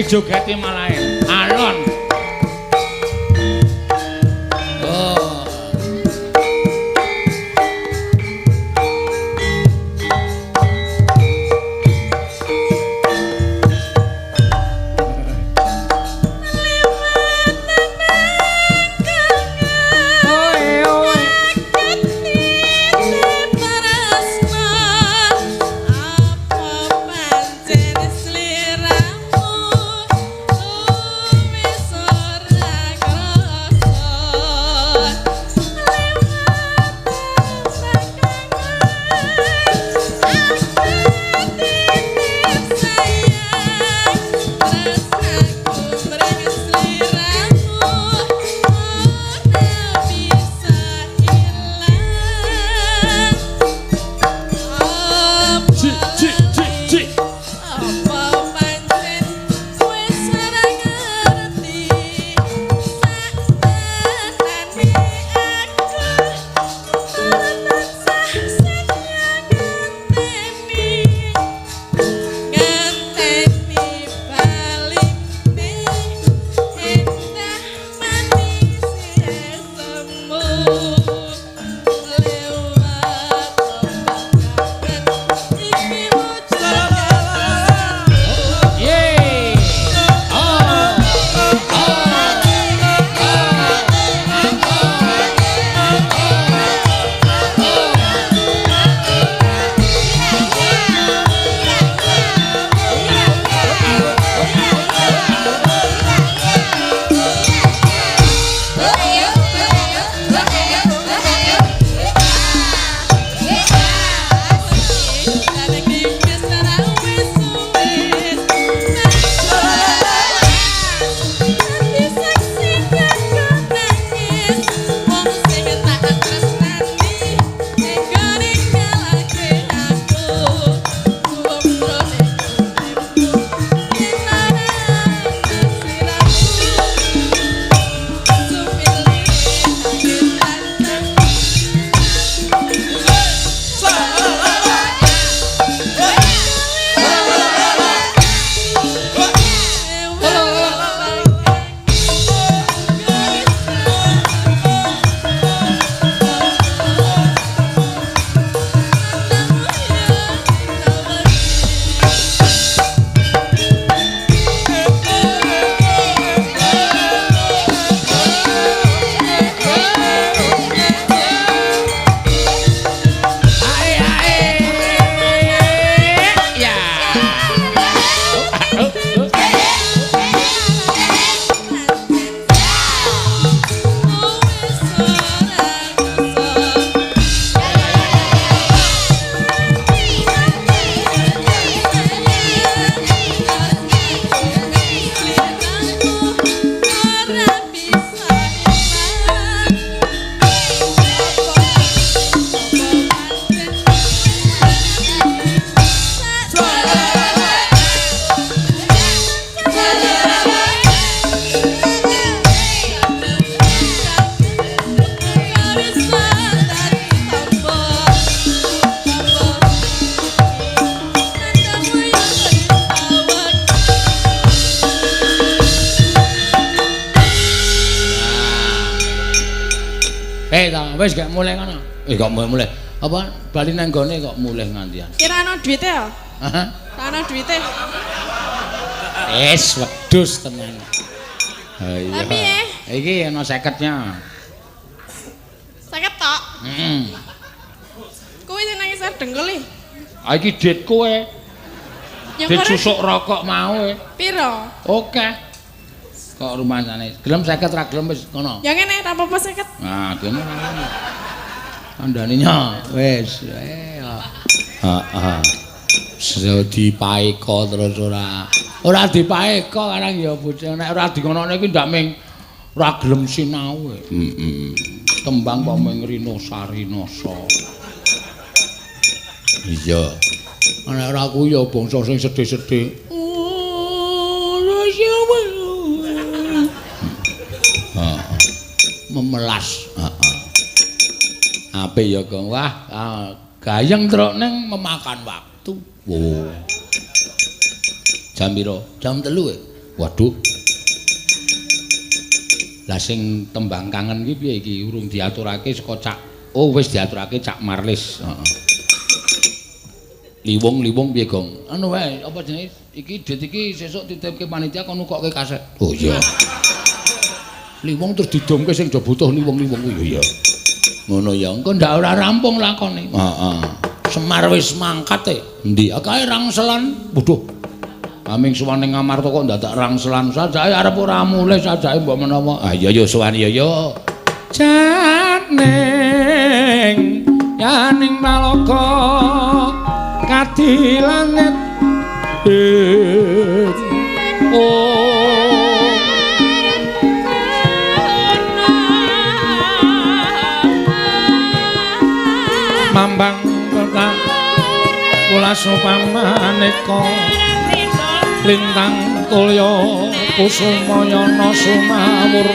Jogeti malah alon. Wis gak mulai kono. Kok mulai. Apa bali nang gone kok mulai ngantian. Kira ana duwite ya? Heeh. Ana duwite. Wis wedhus tenan. Ha iya. Tapi Iki ana 50-nya. 50 tok. Heeh. Kuwi sing nang isor dengkul iki. Ha iki dit kowe. Dit Nyongkore susuk rokok mau e. piro? Oke. Kok rumangsane. Gelem 50 ra gelem wis kono. Ya ngene ra apa-apa 50. Nah, kene ra. Kandhaninya wis. Heeh. Sing dipaeka terus ora dipaeka karang ya bocah nek ora dikonone iki ndak ming ora gelem sinau. Heeh. Tembang kok ming rino-sarinoso. Iya. Nek ora kuwi ya bangsa sing sedih-sedih. Memelas. Heeh. Apik ya, Gong. Wah, gayeng truk ning memakan waktu. Oh. Jam piro? Jam 3 e. Waduh. Lah sing tembang kangen iki piye iki? Urung diaturake saka Cak. Oh, wis diaturake Cak Marlis. Heeh. Liwung piye, Gong? Anu wae, apa jenenge? Iki dit iki sesuk titipke panitia kon nukokke kaset. Oh iya. Liwung terus didomke sing do butuh liwung-liwung kuwi ya. Ngono ya, engko ndak ora rampung lakone. Heeh. Semar wis mangkat e. Endi? Akae rangselan. Waduh. Aming suwane Ngamarta kok ndadak rangselan sajake arep ora mulih sajake mbok menawa. Ah iya ya suwan ya yo. Janeng yaning malaka kadilanet. Oh Mambang kota kula supamaneka lintang tulya kusumayana sumawur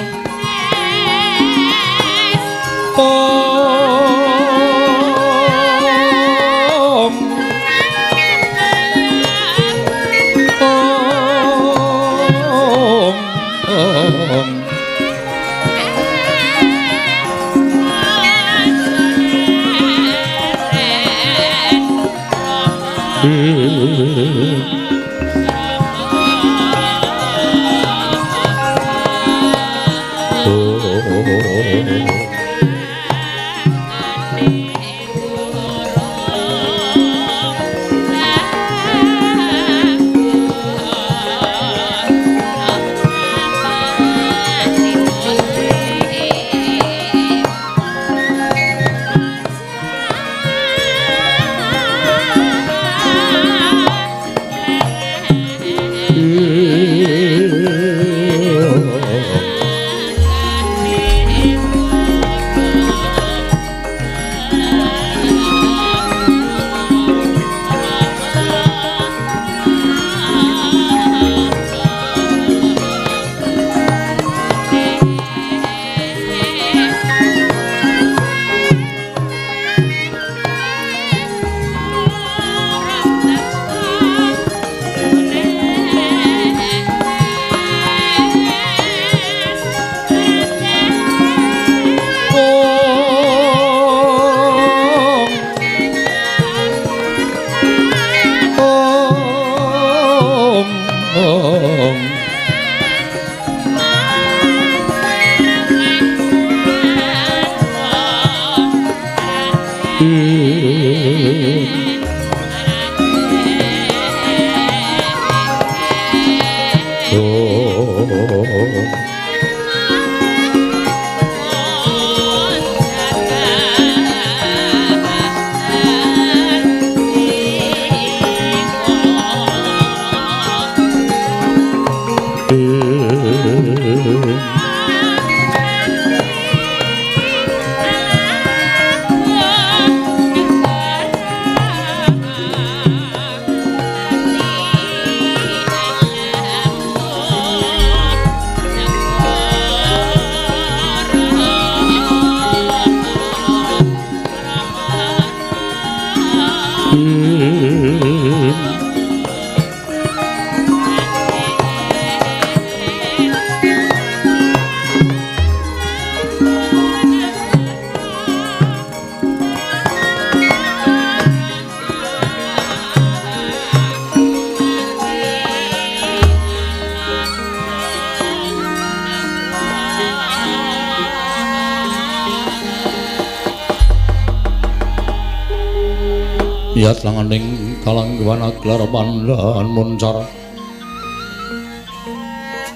Yat langaning kalanggawan aglar pandhan muncar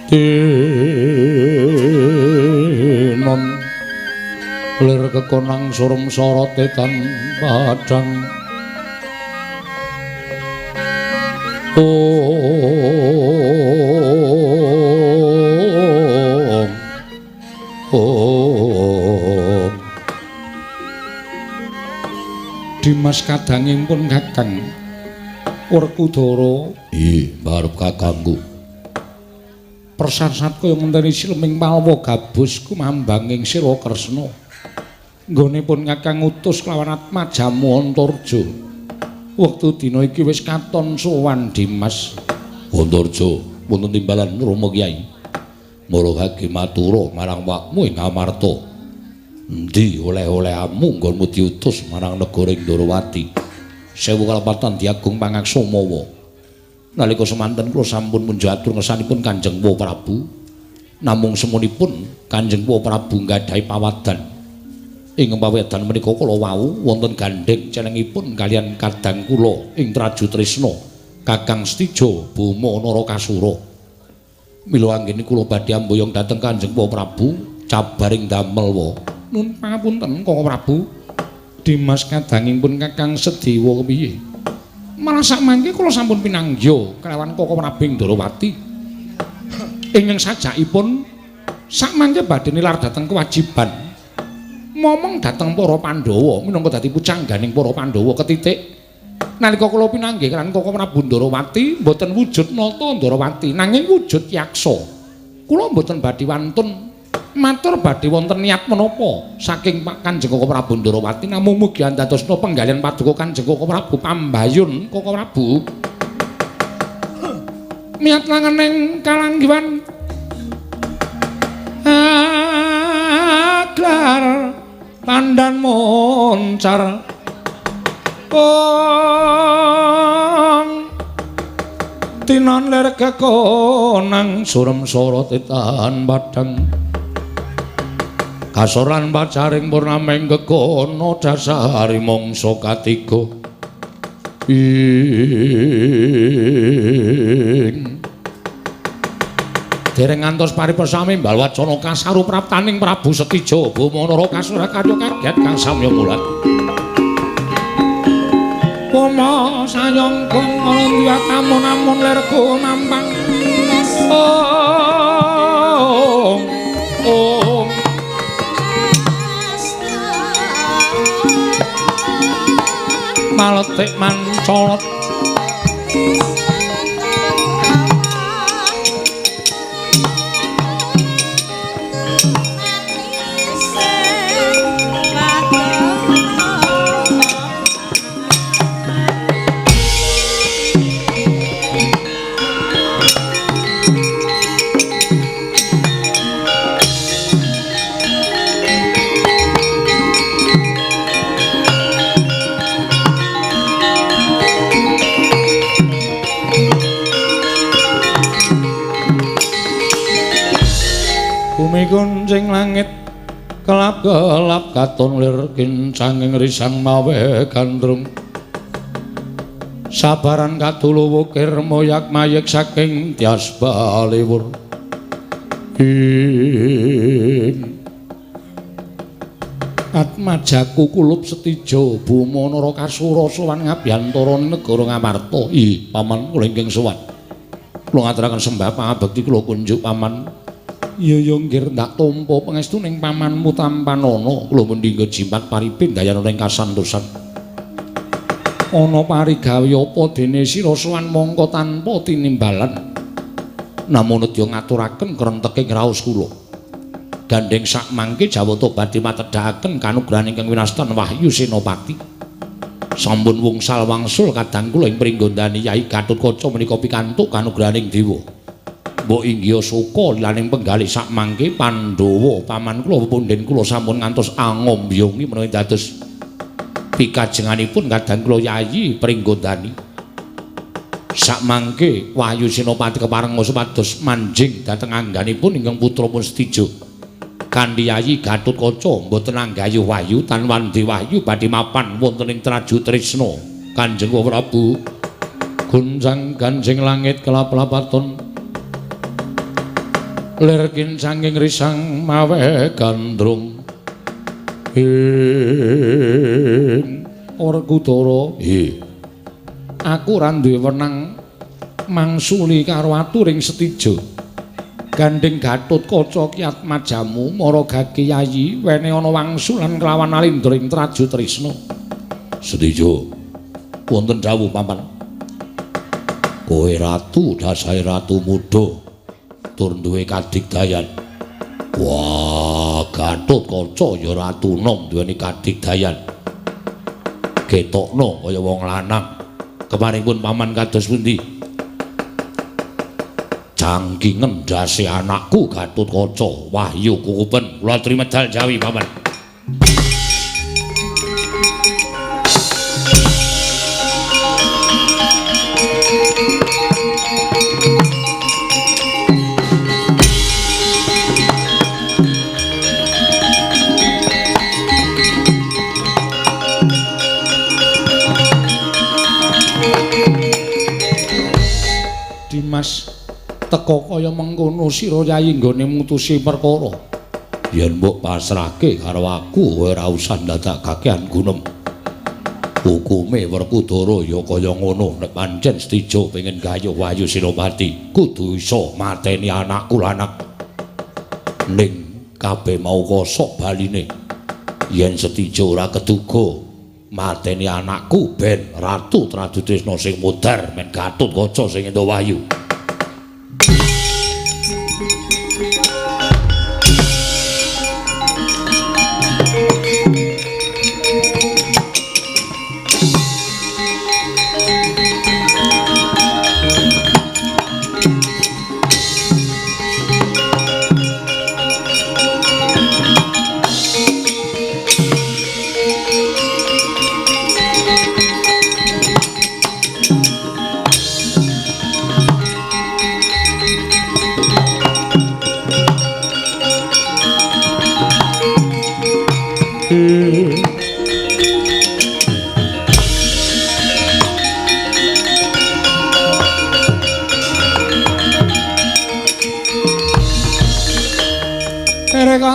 Tinon lir kekonang surum sorot etan padang Om Dimas kadangipun Kakang Werkudara barep kakangku Persasat kaya ngenteni silming palwa gabus kumambang ing sira Kresna nggonipun Kakang utus kelawan Atma Jamu Antarja wektu dina iki wis katon sowan Dimas Antarja wonten timbalan Rama Kyai muruhake matura marang wakmu ing Amarta endi oleh-olehmu nggonmu diutus marang negara Ndorowati sewu kalepatan Diagung Pangaksamawa nalika semanten kula sampun munjatur ngersanipun Kanjeng Prabu namung semunipun Kanjeng Prabu nggadahi pawadan ing pawedan menika kula wau wonten gandheng cenengipun kalian kadang kula ing Traju Trisna Kakang Stijo Bama Narakasura mila anggene kula badhe amboyong dhateng Kanjeng Prabu cabaring damel wa nun pangapunten Kakang Prabu Dimas kadangipun Kakang Sediwa kepiye malah sakmangke kula sampun pinanggya kelawan Kakang Prabu Ndorowati ingkang sajakipun sakmangke badhe nilar dhateng kewajiban momong dhateng para Pandhawa minangka dadi pucangganing para Pandhawa ketitik nalika kula pinanggih kelawan Kakang Prabu Ndorowati mboten wujud nata Ndorowati nanging wujud yaksa kula mboten badhe wantun matur badhe wonten niat menapa saking Kanjeng Kakang Prabu Ndorowati namung mugi andadosna penggalian paduka Kanjeng Kakang Prabu pambayun Kakang Prabu niat langening kalanggiwan aglar pandhan moncar tinon lir kekonang surem sorot etan padang kasoran pacaring purnaming kekono dasari mangsa katiga dereng ngantos paripesami mbal wacana kasarupraptaning Prabu Setija Bama Narakasura karya kaget kang samya mulat Bama sayangkung ana tamun-amun lerku nampang maletik mancolot kuncing langit kelap-kelap katon lir kincanging risang mawe gandrung sabaran katulu wukir moyak mayek saking tias baliwur Atma Jaku kulup Setija Bama Narakasura sowan ngabiyantara negara Ngamarta paman kula ingkang sowan kula ngaturaken sembah pangabekti kula kunjuk paman iya nggih ndak tampa pangestuning pamanmu tampanana kula mendhingga jimat paripin dayana ing kasantosan ana parigawe apa dene sira sowan mangka tanpa tinimbalan namung nedya ngaturaken krenteking raos kula gandeng sak mangke Jawata badhe matedhaken kanugrahan ingkang winastan Wahyu Senopati sampun wungsal wangsul kadang kula ing pringgondani Yai Gatotkaca menika pikantuk kanugrahaning dewa mbok inggih suka lilaning penggalih sak mangke Pandhawa paman kula punden kula sampun ngantos angombyongi menawi dados pikajenganipun kadang kula Yayi Pringgondani sak mangke Wahyu Senopati kepareng supados manjing dhateng angganipun ingkang putrapun Setija kanthi Yayi Gatotkaca mboten anggayuh Wahyu tan wandi Wahyu badhe mapan wonten ing Traju Trisna Kanjeng Prabu guncang ganjing langit kelap-lapaton lir kincanging risang mawe gandrung Werkudara aku ora duwe wenang mangsuli karo aturing Setija gandeng Gatotkaca kiyat majamu mara gage yayi wene ana wangsulan kelawan Alindra ing Traju Trisna Setija wonten dawuh paman kowe ratu dasahe ratu muda tur duwe kadigdayan wah Gatotkaca ya ratu nom duweni kadigdayan ketokno kaya wong lanang kemaringipun paman kados pundi jangkingen ndase anakku Gatotkaca wahyu kukupen kula aturi medal jawi paman Dimas teka kaya mengkono sira Yayi nggone mutusi perkara yen mbok pasrahke karo aku kowe ora usah ndadekake gunem hukume Werkudara ya kaya ngono nek pancen Setija pengin gayuh Wahyu Senopati kudu iso mateni anakku lanang ning kabeh mau kosok baline yen Setija ora keduga mateni anakku ben Ratu Traju Trisna sing modar men Gatotkaca sing entuk wahyu.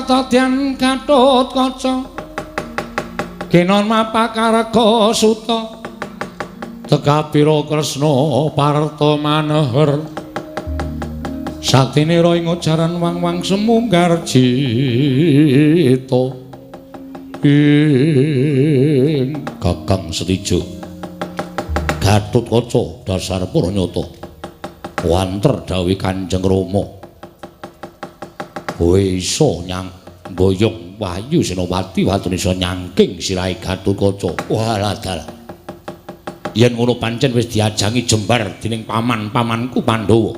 Tadian Gatotkaca kinon mapakarga suta tekapira Kresna parta maneher saktine ra ing ajaran wang-wang semunggar cita ing Kakang Setija Gatotkaca dasar Pranyata wanter dawuh Kanjeng Rama kowe iso nyang boyong Wahyu Senopati watune iso nyangking sirahe Gatotkaca. Walah dalah. Yen ngono pancen wis diajangi jembar dening paman-pamanku Pandhawa.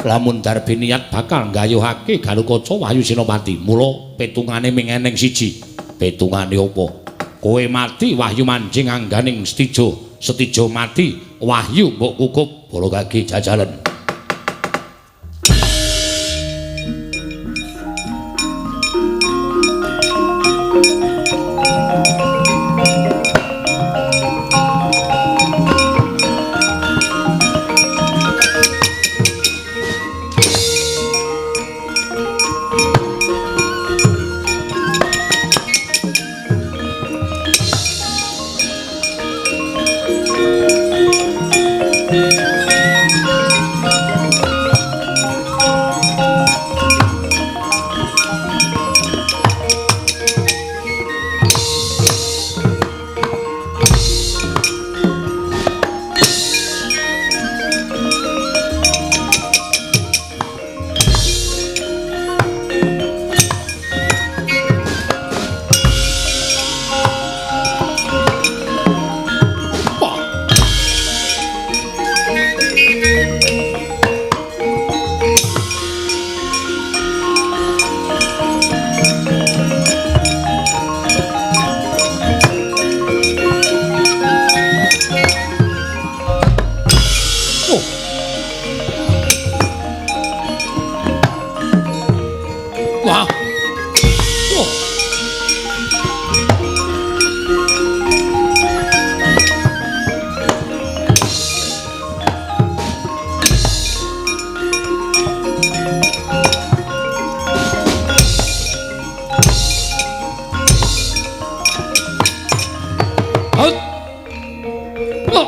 Lamun darbe niat bakal nggayuhake Gatotkaca Wahyu Senopati, mula petungane ming eneng siji. Petungane apa? Kowe mati Wahyu manjing angganing Setija, Setija mati Wahyu mbok kukup bala gage jajalen. Hut. Wah.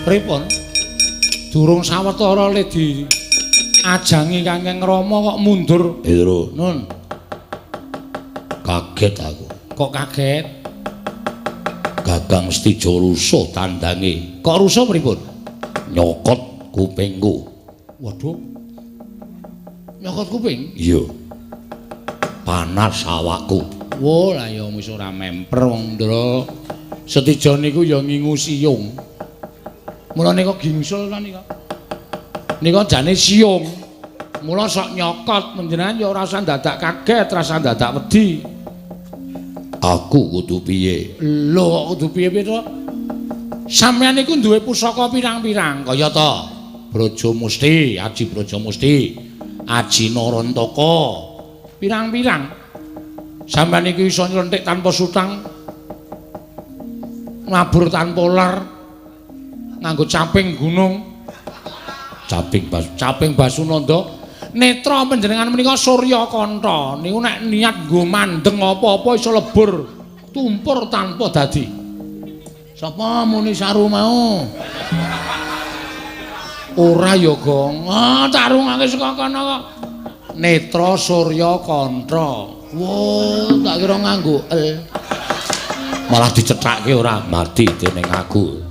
Pripun? Durung sawetara le di ajangi Kakang Rama kok mundur. Pedro, Nun. kaget aku. Kok kaget? Gagang Stijo rusuh tandange. Kok rusuh pripun? Nyokot kupingku. Waduh. Nyokot kuping? Iya. Panas awakku. Wo lah ya wis ora memper wong Ndra. Stijo niku ya ngingu siung. Mulane kok gingsul ta nika. Nika jane siung. Mula sok nyokot panjenengan ya ora usah dadak kaget, ora usah dadak wedi. Aku kudu piye? Lho kok kudu piye-piye to? Sampeyan niku duwe pusaka pirang-pirang kaya to? Braja Musti, Aji Braja Musti, Aji Narantaka. Pirang-pirang. Sampeyan niku iso nylentik tanpa sutang. Mabur tanpa lar. Nganggo caping gunung. Caping Basunanda. Netra panjenengan menika Surya Kantha niku nek niat nggo mandeng apa-apa iso lebur tumpur tanpa dadi. Sapa muni saru mau? Ora ya, Gong. Ah, tarungake saka kono kok. Netra Surya Kantha. Wo, tak kira nganggo el. Malah dicethake ora mati dening aku.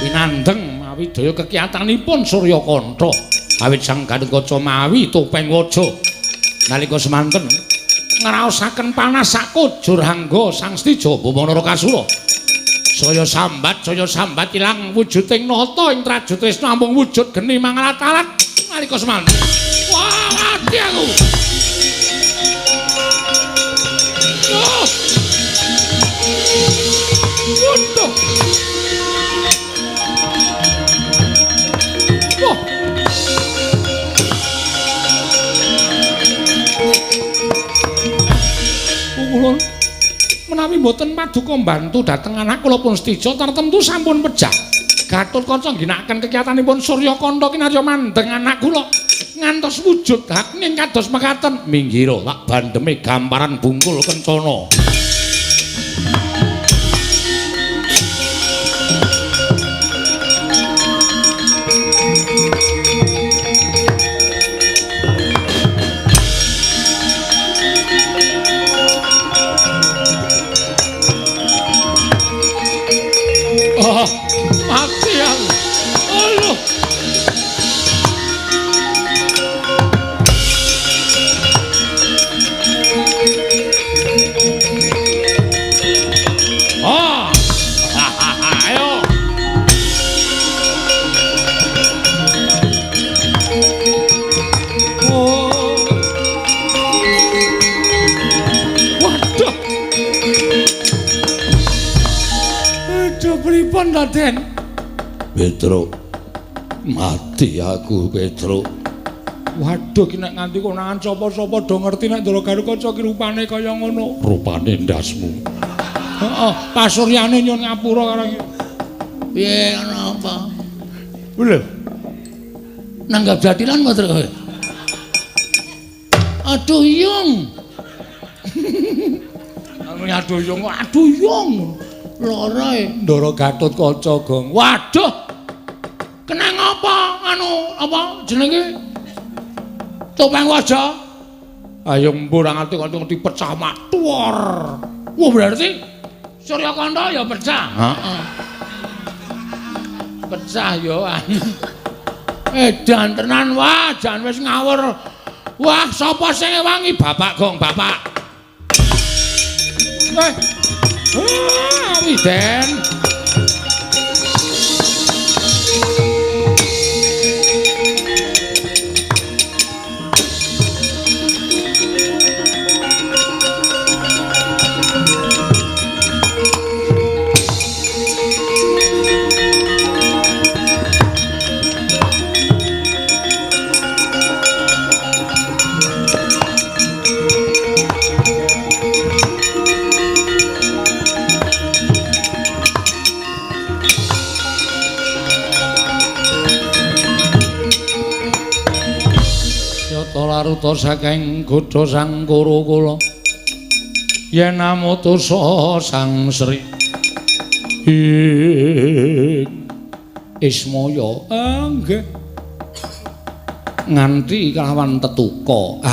Pinandeng mawi daya kekiyatanipun Surya Kantha awit sang Gatotkaca mawi topeng waja nalika semanten ngraosaken panas sak kujur hangga sang Stijo Bamanara Kasura saya sambat ilang wujuding nata ing Traju Tresna amung wujud geni mangalat-alat nalika semanten wah mati aku Waduh. Wah. Kulon menawi mboten paduka mbantu dhateng anak kula pun Stijo tartemtu sampun pejah. Gatotkaca ngginakaken kegiatanipun Surya Kantha kinarya mandeng anak kula ngantos wujud hakning kados mekaten. Minggira tak bandheme gamparan bungkul kencana. Mati aku. Aduh. Ayo. Oh. Waduh. Aduh pripun Raden? Petro. Mati aku, Petro. Waduh ki nek nganti konangan sapa-sapa do ngerti nek Ndara Gatotkaca ki rupane kaya ngono. Rupane ndasmu. Heeh, pasuryane nyun ngapura karo iki. Piye ana apa? Lho. Nanggap jadilan kok kowe. Aduh yung. Anu aduh yung, aduh yung. Lara e Ndara Gatotkaca, Gong. Waduh. Kenang apa? Anu apa jenenge? Topeng waja. Ayo mbur ngerti pecah matuwar. Wah berarti Surya Kantha ya pecah. Heeh. pecah yo. Edan tenan wah, jan wis ngawur. Wah, sapa sing ngewangi? Bapak Gong, bapak. Widen. Laruta saking godha sang kuru kula yen namutusa sang Sri Ismaya nggih nganti kelawan tetuka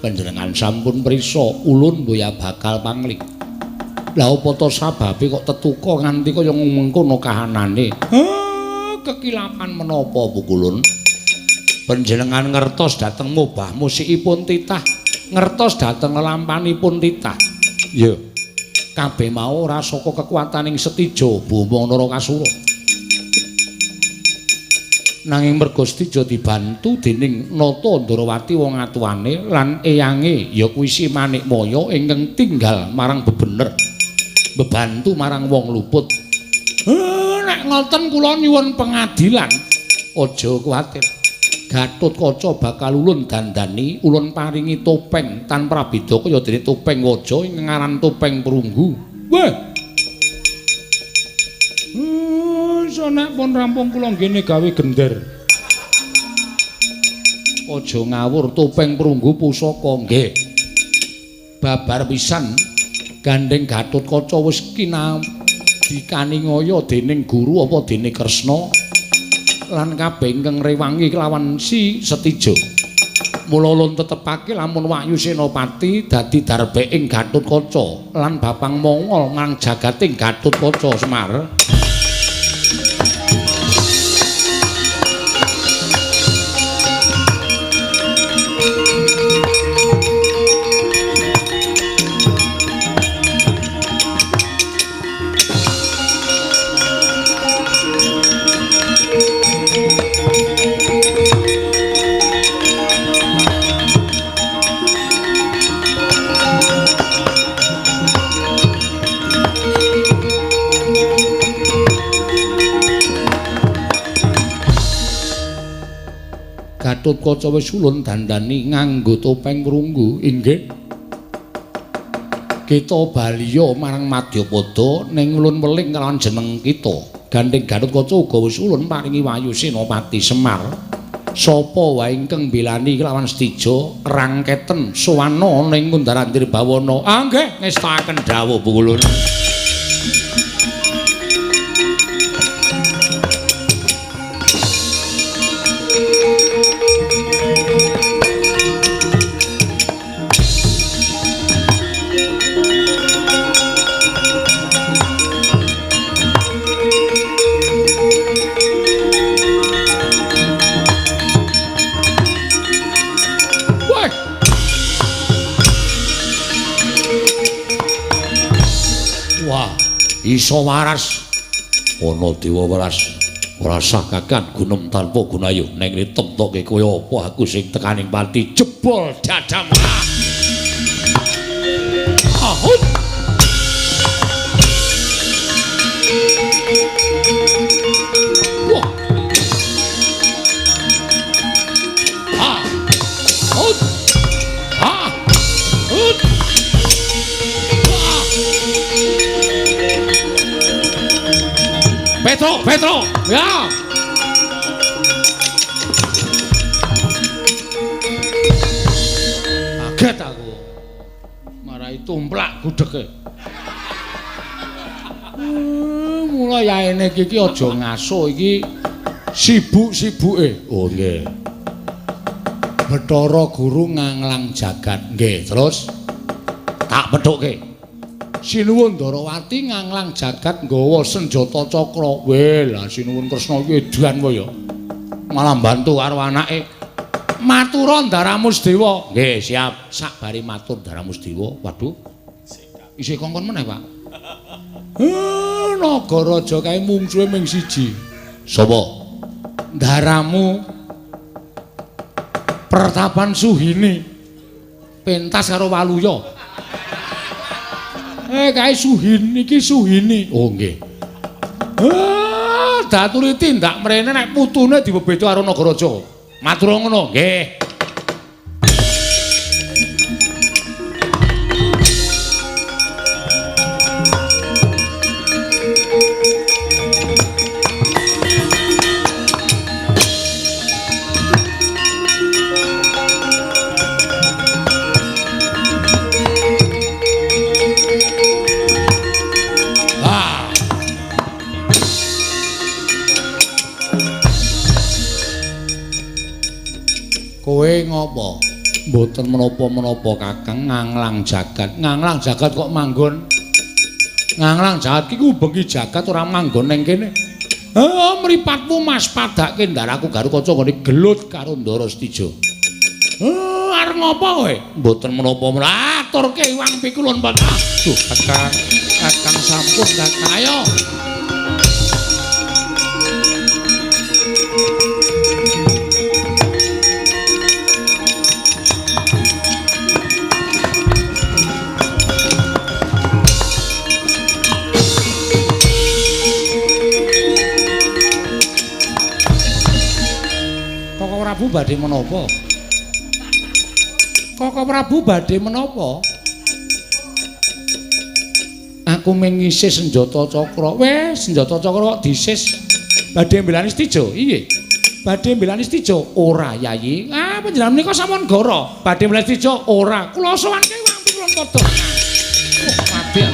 panjenengan sampun prisa ulun mboya bakal pangling lha apa to sababe kok tetuka nganti kaya mengkono kahanane kekilapan menapa pukulun panjenengan ngertos dhateng mubah musikipun titah ngertos dhateng lampanipun titah ya kabeh mau ora saka kekuwataning Setija Bama Narakasura nanging merga Setija dibantu dening Nata Ndarawati wong atuwane lan eyange ya kuwi Si Manikmaya ingkang tinggal marang bebener bebantu marang wong luput nek ngoten kula nyuwun pengadilan aja kuwatir Gatotkaca bakal ulun dandani, ulun paringi topeng tan prabeda kaya dene topeng waja ing ngaran topeng perunggu. Wah. Sonek pun rampung kula ngene gawe gender. Aja ngawur topeng perunggu pusaka nggih. Babar pisan gandeng Gatotkaca wis dikaningoyo dening guru apa dene Kresna. Lan kabeh ingkang rewangi kelawan Si Setija. Mula ulun tetepake lamun Wahyu Senopati dadi darbeking Gatotkaca lan Bapang Mongol marang jagating Gatotkaca Semar. Gatotkaca wis ulun dandani nganggo topeng perunggu inggih. Kita baliya marang Madyapada ning ulun weling kalawan jeneng kita. Gandeng Gatotkaca uga wis ulun paringi Wahyu Senopati Semar. Sapa wae ingkang mbelani kelawan Setija rangketen sowana ning Kundarandir Bawana. Nggih ngestakaken dawuh pukulun. Iso waras ana dewa waras ora sah kakan gunung tanpa gunayu ning temtoke kaya apa aku sing tekaning pati jebol dadam ahut wah ahut ahut Petro, ya. Kaget aku. Marai tumplak gudheke. Mula yaene iki aja ngaso iki sibuk-sibuke. Oh nggih. Bathara Guru nganglang jagat. Nggih, terus tak pethuke. Sinuwun Ndarawati nganglang jagat nggawa senjata cakra. Weh, lah sinuwun Kresna iki edan wae ya. Malah bantu karo anake. Matura Ndaramusdewa. Nggih, siap. Sakbari matur Ndaramusdewa. Waduh. Isih kongkon meneh, Pak. Nagaraja kae mungsuhe ming siji. Sapa? Ndaramu Pertapan Suhini. Pentas karo Waluya. Kae Suhin iki Suhini. Oh nggih. Daturi tindak mrene nek putune dibebedo karo Nagaraja. Matur ngono, nggih. Kowe ngopo? Mboten menapa-menapa Kakang, nganglang jagat. Nganglang jagat kok manggon? Nganglang jagat iki kubengi jagat ora manggon ning kene. Mripatmu Mas padake ndaraku Garukaca nggone gelut karo Ndara Stija. Arep ngopo kowe? Mboten menapa-menapa. Aturke Iwang Pikulun Pak. Duh, Kakang sampun Kakang ayo. Prabu badhe menapa? Koko Prabu badhe menapa? Aku mengisih senjata cakra. Wes, senjata cakra kok disis. Badhe mbelani Stija? Iye. Badhe mbelani Stija? Ora, Yayi. Panjenengan menika sampun goro. Badhe mbelani Stija? Ora. Kula sowanke Iwang Pikulun padha. Padhe.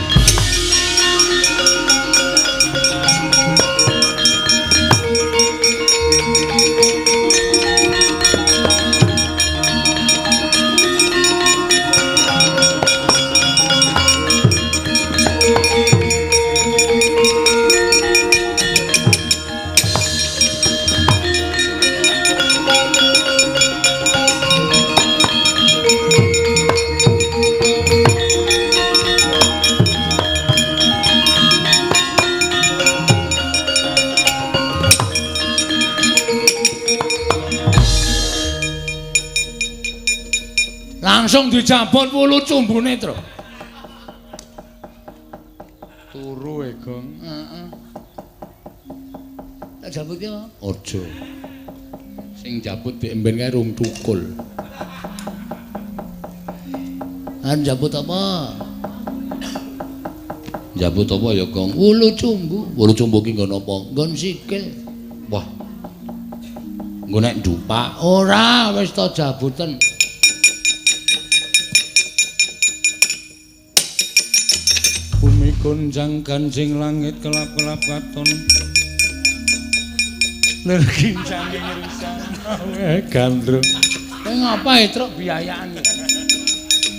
Langsung dijabut wulu cumbune, Tru. Turu e, Gong. Heeh. Tak jabut ki apa? Aja. Sing jabut diemben kae rung tukul. Jabut apa? Jabut apa ya, Gong? Wulu cumbu. Wulu cumbu ki nggon apa? Nggon sikil. Wah. Nggo nek ndupak. Ora, wis ta jabutan. Bumi gonjang ganjing langit kelap-kelap katon. Ler kincang ngrisan gandrung. Kowe ngapae truk biayaan?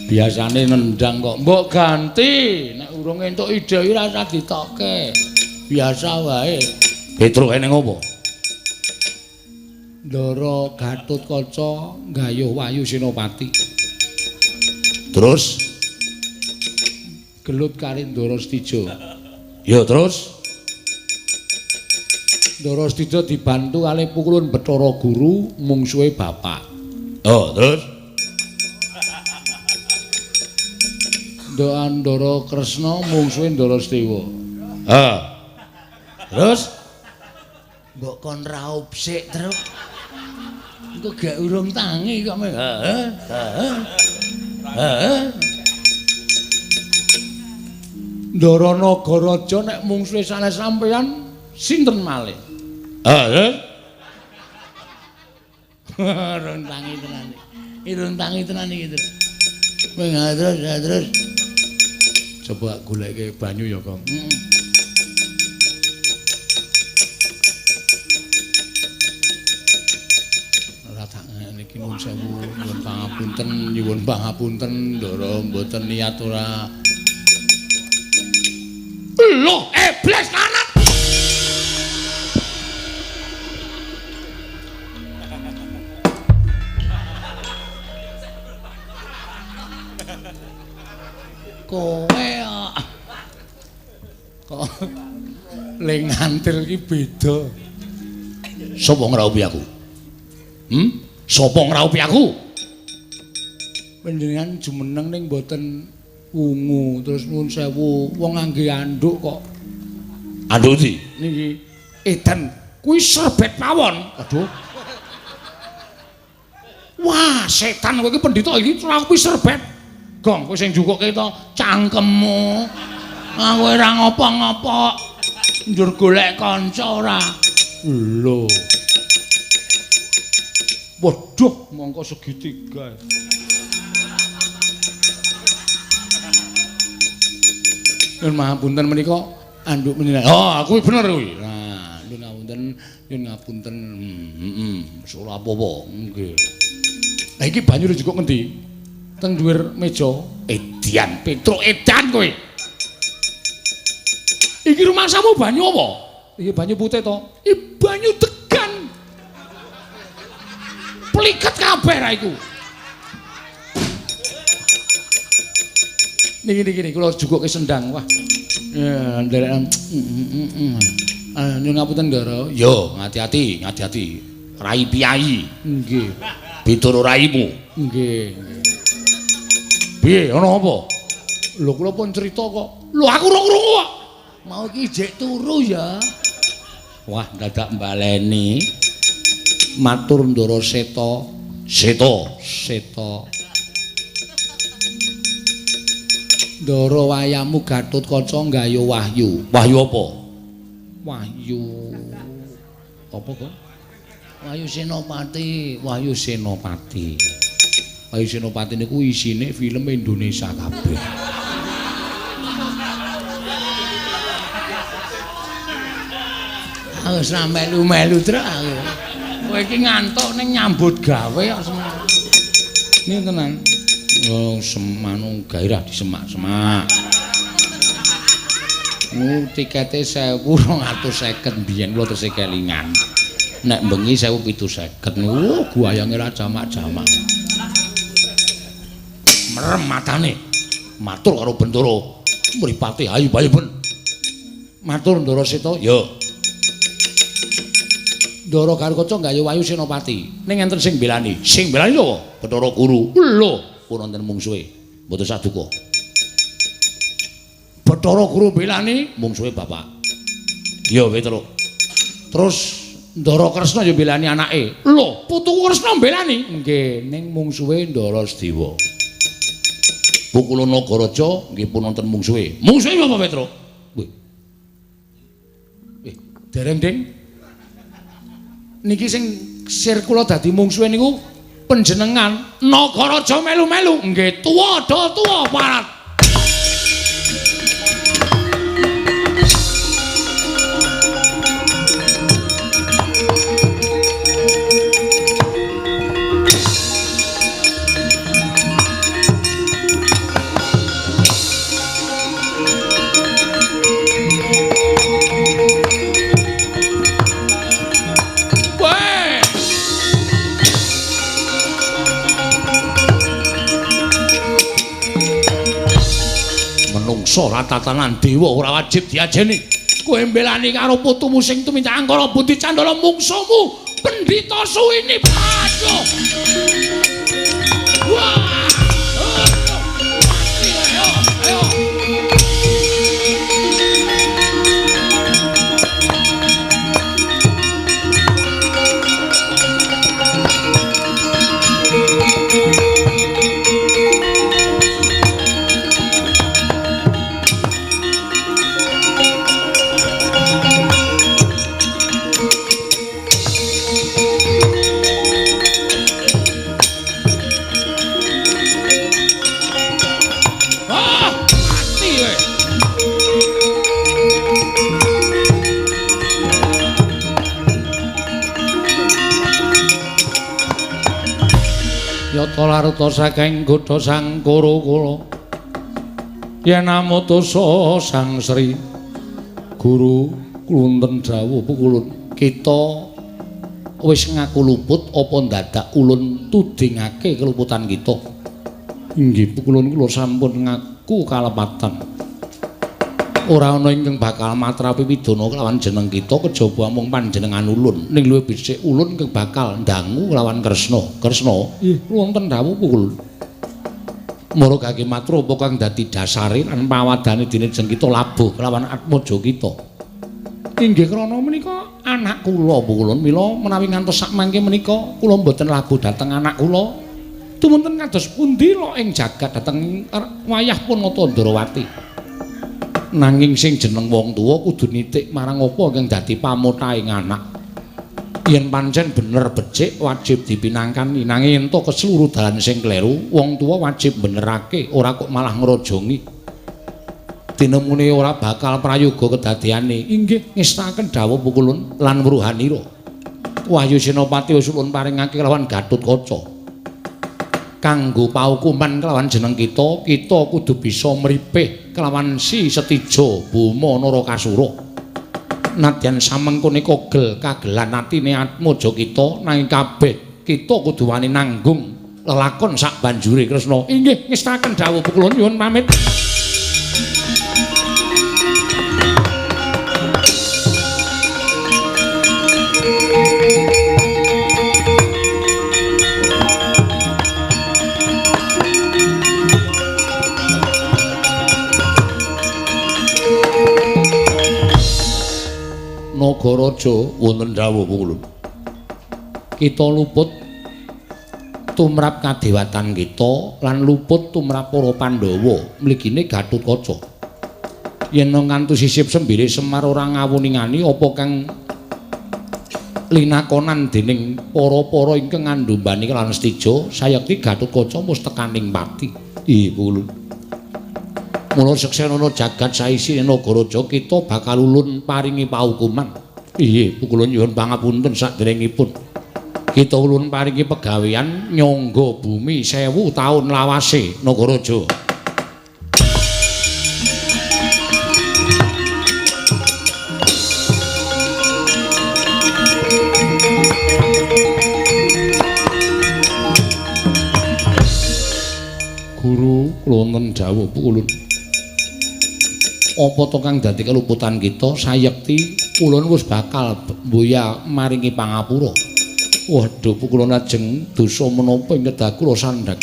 Biasane nendang kok. Mbok ganti nek urung entuk ide ora usah ditokke. Biasa wae. Petruk ene ngopo? Ndara Gatotkaca nggayuh Wayu Senopati. Terus gelut kari Ndara Stija. Ya terus Ndara Stija dibantu kalih Pukulun Bathara Guru mungsuhe bapak. Oh, terus Ndara Kresna mungsuhe Ndara Stewa. Terus mbok kon raup sik, Truk. Engko gak urung tangi kok. Ndara Nagaraja nek mungsuhe sanes sampeyan sinten malih? Urung tangi tenan. Irung tangi tenan iki, Tru. Wing terus. Coba goleke banyu ya, Kang. Ora tak niki nuwun sewu, nyuwun pangapunten, Ndara mboten niat ora iblis lanat. Kowe kok lengantir iki beda. Sapa ngraupi aku? Sapa ngraupi aku? Panjenengan jumeneng ning mboten wungu terus nuwun sewu wong ngangge anduk kok. Anduk ndi? Niki edan kuwi serbet pawon. Aduh. Wah, setan kowe iki pendhita iki rapi serbet. Gong kowe sing jukuke to cangkemmu. Kowe ora ngopo-ngopo. Njur golek kanca ora. Lho. Waduh, mongko segitiga. Nyun ngapunten menika anduk menika. Oh, kuwi bener kuwi. Nah, nyun ngapunten. Ora apa-apa. Nggih. Lah iki banyu dijukuk ngendi? Teng dhuwur meja. Edian, Petruk edan kowe. Iki rumahsamu banyu apa? Iki banyu putih to. Iki banyu degan. Pliket kabeh ra iku. Niki kula jukuke sendang. Wah. Ya, nderekan. Nyun ngapunten, Ndara. Yo, ngati-ati. Rai piyai. Nggih. Pitoro raimu. Nggih. Piye ana apa? Lho kula pun cerita kok. Lho aku ora krungu kok. Mau iki jek turu ya. Wah, dadak mbaleni. Matur Ndara Seta. Ndara wayamu Gatotkaca nggayo wahyu. Wahyu apa? Wahyu apa kok? Wahyu Senopati. Wahyu Senopati niku isine film Indonesia kabeh. Aku ora melu-melu truk aku. Kowe iki ngantuk ning nyambut gawe kok semak. Ini tenan. Oh, semanu gairah disemak-semak. Tikete 1.250 biyen kula tesih kelingan. Nek bengi 1.750 niku guayange ra jamak-jamak. Merem matane. Matur karo Bendoro mripate ayu bayeben. Matur Ndara Seta, ya. Ndara Gatotkaca nggayu wayu Senopati. Ning enten sing belani. Sing belani lho, Bathara Guru. Lho, pun wonten mungsuhe. Mboten saduka. Bathara Guru belani mungsuhe bapak. Ya, Petruk. Terus Ndara Kresna ya belani anake. Lho, putuku Kresna belani. Nggih, ning mungsuhe Ndara Sedewa. Bukula Nagaraja nggih pun wonten mungsuhe. Mungsuhe apa, Petruk? Dereng, Ding. Niki sing sir kula dadi mungsuhe niku panjenengan Nagaraja melu-melu. Nggih, tuwa parat. Ora tatanan dewa ora wajib diajeni. Kowe mbelani karo putumu sing tumindak angkara budi candala mungsuhmu Pendhita Suwini Praja. Wah! Ayo. Yata laruta saking godha sang Kurakula yen amutusa sang Sri Guru wonten dawuh pukulun kita wis ngaku luput apa dadak ulun tudingake keluputan kita. Inggih pukulun kula sampun ngaku kalepatan. Ora ana ingkang bakal matrapi pidana kelawan jeneng kita kejaba mung panjenengan ulun. Ning luwih becik ulun ingkang bakal ndangu kelawan Kresna. Kresna, wonten dawuh pukulun. Maragake matra apa kang dadi dasare lan pawadane dene jeneng kita labuh kelawan atmaja kita. Inggih krana menika anak kula pukulun mila menawi ngantos sak mangke menika kula mboten labuh dhateng anak kula. Dumunten kados pundi lo ing jagat dhateng wayah Punata Ndarawati. Nanging sing jeneng wong tuwa kudu nitik marang apa kang dadi pamuthaing anak. Yen pancen bener becik wajib dipinangkani nanging ento keseluruh dalan sing kleru wong tuwa wajib benerake ora kok malah ngrojongi. Tinemune ora bakal prayoga kedadeane. Inggih ngestaken dawuh pukulun lan wruhanira. Wahyu Senopati wis ulun paringake kelawan Gatotkaca. Kanggo paukuman kelawan jeneng kita kudu bisa mripih kelawan Si Setija Buma Narakasura. Nadyan samengkone kogel kagelan atine atmaja kita nanging kabeh kita kudu wani nanggung lelakon sak banjure Kresna. Inggih ngestaken dawuh pukulun nyuwun pamit. Nagaraja wonten dawuh pukulun. Kita luput tumrap kadewatan kita lan luput tumrap para Pandhawa mligine Gatotkaca. Yen ngantos sisip sembire Semar ora ngawuningani apa kang linakonan dening para-para ingkang ngandombani kelawan Setija sayekti Gatotkaca mus tekaning pati. Ih pukulun. Mula seksenana jagat saisine nagaraja kita bakal ulun paringi paukuman. Iye, pukulun nyuwun pangapunten saderengipun. Kita ulun paringi pegawean nyangga bumi 1000 taun lawase nagaraja. Guru kula wonten dawuh pukulun. Apa to kang dadi keluputan kita sayekti ulun wis bakal mboya maringi pangapura. Waduh pukulun ajeng dosa menapa ing kedah kula sandhak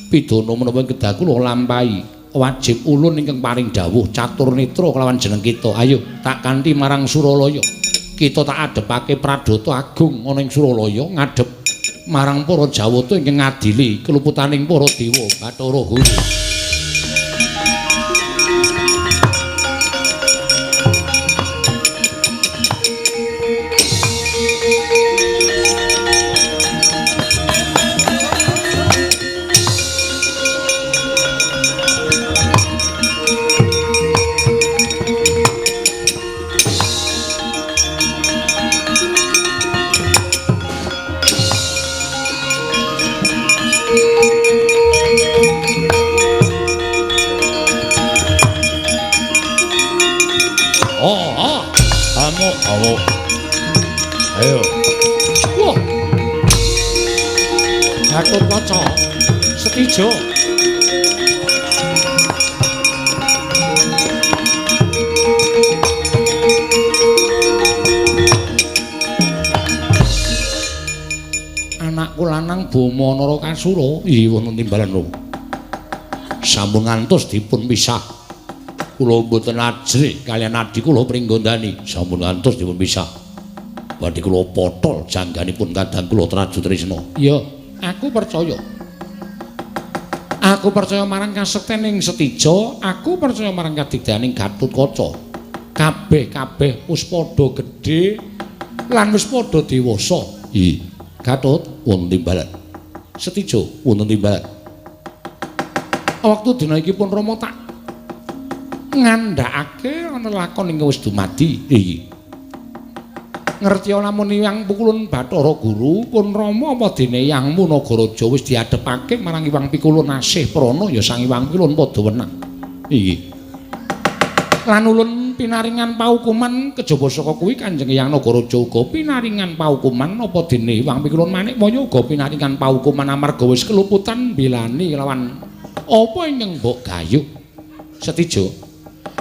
pidana menapa ing kedah kula lampahi wajib ulun ingkang paring dawuh catur netra kelawan jeneng kita. Ayo tak kanthi marang Suralaya. Kita tak adepake Pradata Agung ana ing Suralaya ngadhep marang para Jawata ingkang ngadili keluputaning para dewa Bathara Guru. Ayo. Wah. Gatotkaca. Setija. Anakku lanang Bama Narakasura. Iya wonten timbalan lho. Sampun ngantos dipun pisah. Kula mboten ajrih kaliyan adi kula pringgondani. Sampun ngantos dipun pisah. Badhe kula potol jangganipun kadang kula traju tresna. Iya, aku percaya. Aku percaya marang kasektening Setija, aku percaya marang kadigdaning Gatotkaca. Kabeh-kabeh wis padha gedhe lan wis padha dewasa. Ih, Gatut wonten timbalan. Setija wonten timbalan. Wektu dina iki pun Rama tak ngandhakake ana lakon ingkang wis dumadi. Iki ngerti lamun Hyang Pukulun Bathara Guru pun Rama apa dene Hyangmu Nagaraja wis diadhepake marang Hyang Pikulun Asih Prana ya Sang Hyang Pikulun padha wenang. Iki. Lan ulun pinaringan paukuman kejaba saka kuwi Kanjeng Hyang Nagaraja uga pinaringan paukuman apa dene Wang Pikulun Manikmaya uga pinaringan paukuman amarga wis keluputan bilani lawan apa ingkang mbok gayuh. Setijo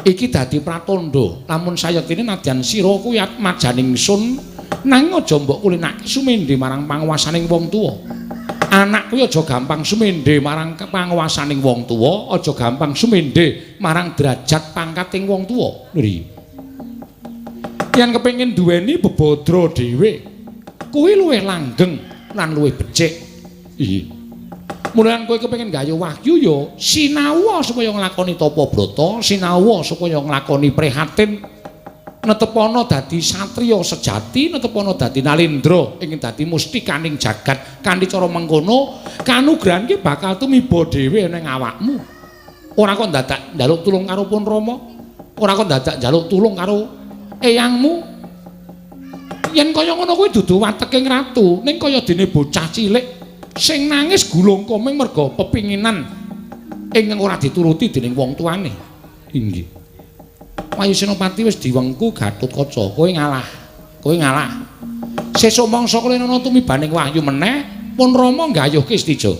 iki dadi pratandha lamun sayekti nadyan sira kuwi majaning sun nanging aja mbok kulinake sumendhe marang panguwasaning wong tuwa. Anak kuwi aja gampang sumendhe marang panguwasaning wong tuwa, aja gampang sumendhe marang derajat pangkating wong tuwa. Lho. Yen kepengin duweni bebodro dhewe, kuwi luwih langgeng lan luwih becik. Iya. Mulan kowe kepengin gayuh wahyu ya sinau supaya nglakoni tapa brata, sinau supaya nglakoni prihatin, netepana dadi satriya sejati, netepana dadi nalendra ingin dadi mustikaning jagat. Kanthi cara mengkono kanugrahan ki bakal tumiba dhewe ning awakmu. Ora kok dadak njaluk tulung karo Pun Rama, ora kok dadak njaluk tulung karo eyangmu. Yen kaya ngono kuwi dudu wateking ratu, ning kaya dene bocah cilik sing nangis gulung komeng merga pepinginan ingkang ora dituruti dening wong tuane. Inggih. Wayu Senopati wis diwengku Gatotkaca, kowe ngalah. Kowe ngalah. Sesuk mangsa kowe ana tumibaning wahyu meneh, Pun Rama nggayuhke Stijo.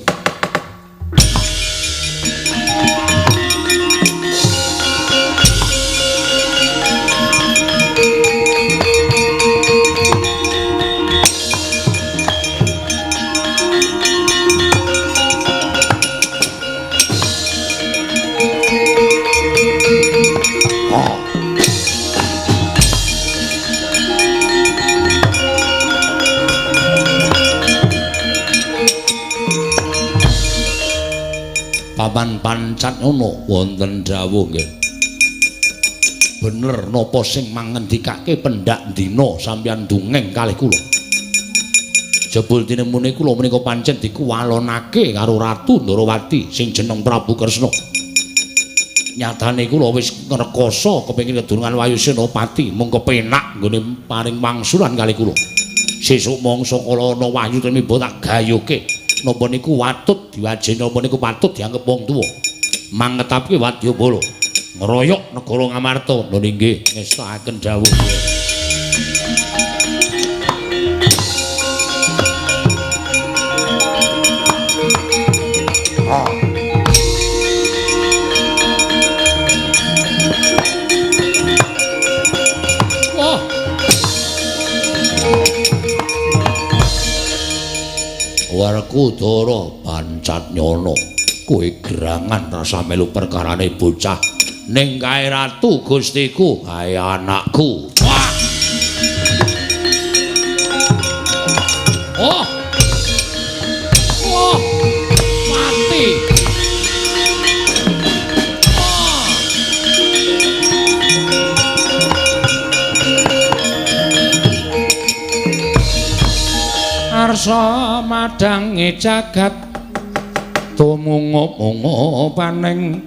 Paman Pancat ngono wonten dawuh nggih. Bener napa sing mangendikake pendak dina sampeyan dungeng kalih kula. Jebul tinemune kula menika pancen dikuwalonake karo Ratu Ndarawati sing jeneng Prabu Kresna. Nyatane kula wis ngrekoso kepengin kedurungan Wayu Senopati mung kepenak nggone paring wangsulan kalih kula. Sesuk mangsa kala ana wahyu tumiba tak gayuhke. Napa niku watut diwajeni, napa niku patut dianggep wong tuwa. Mangetapke Wadyabala ngeroyok negara Ngamarta. Lho nggih ngestakaken dawuh. Werkudara Pancatnyana, kowe gerangan rasa melu perkarane bocah ning kae ratu Gustiku, kae anakku. Wah! Oh! Oh! Mati! Arsa madange jagat tumungup-ungup paning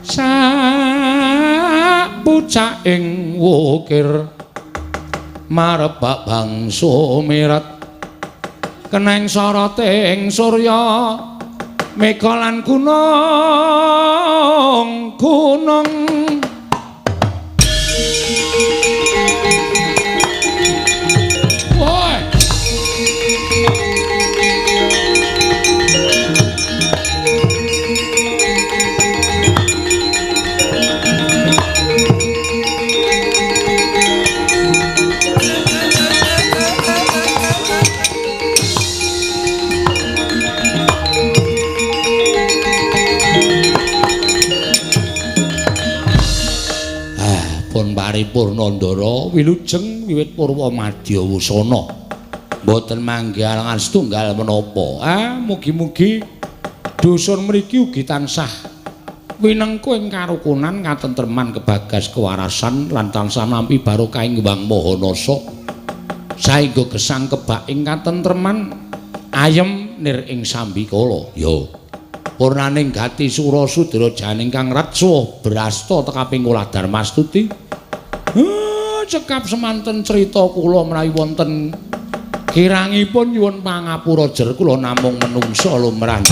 sapucaking wukir marebak bangsa mirat keneng soroting surya mega lan gunung paripurna ndara wilujeng wiwit purwa madya wusana mboten manggihalangan setunggal menapa. Mugi-mugi dusun mriki ugi tansah winengku ing karukunan katentreman kebagas kewarasan lan tansah nampi barokah ing Wang Mahanasa saengga gesang kebak ing katentreman ayem nir ing sambikala. Ya purnaning gati Surasudra janing kang ratsuh brasta tekaping ulah Darmastuti. Cekap semanten cerita kula menawi wonten kirangipun nyuwun pangapura jer kula namung menungsa lumrah.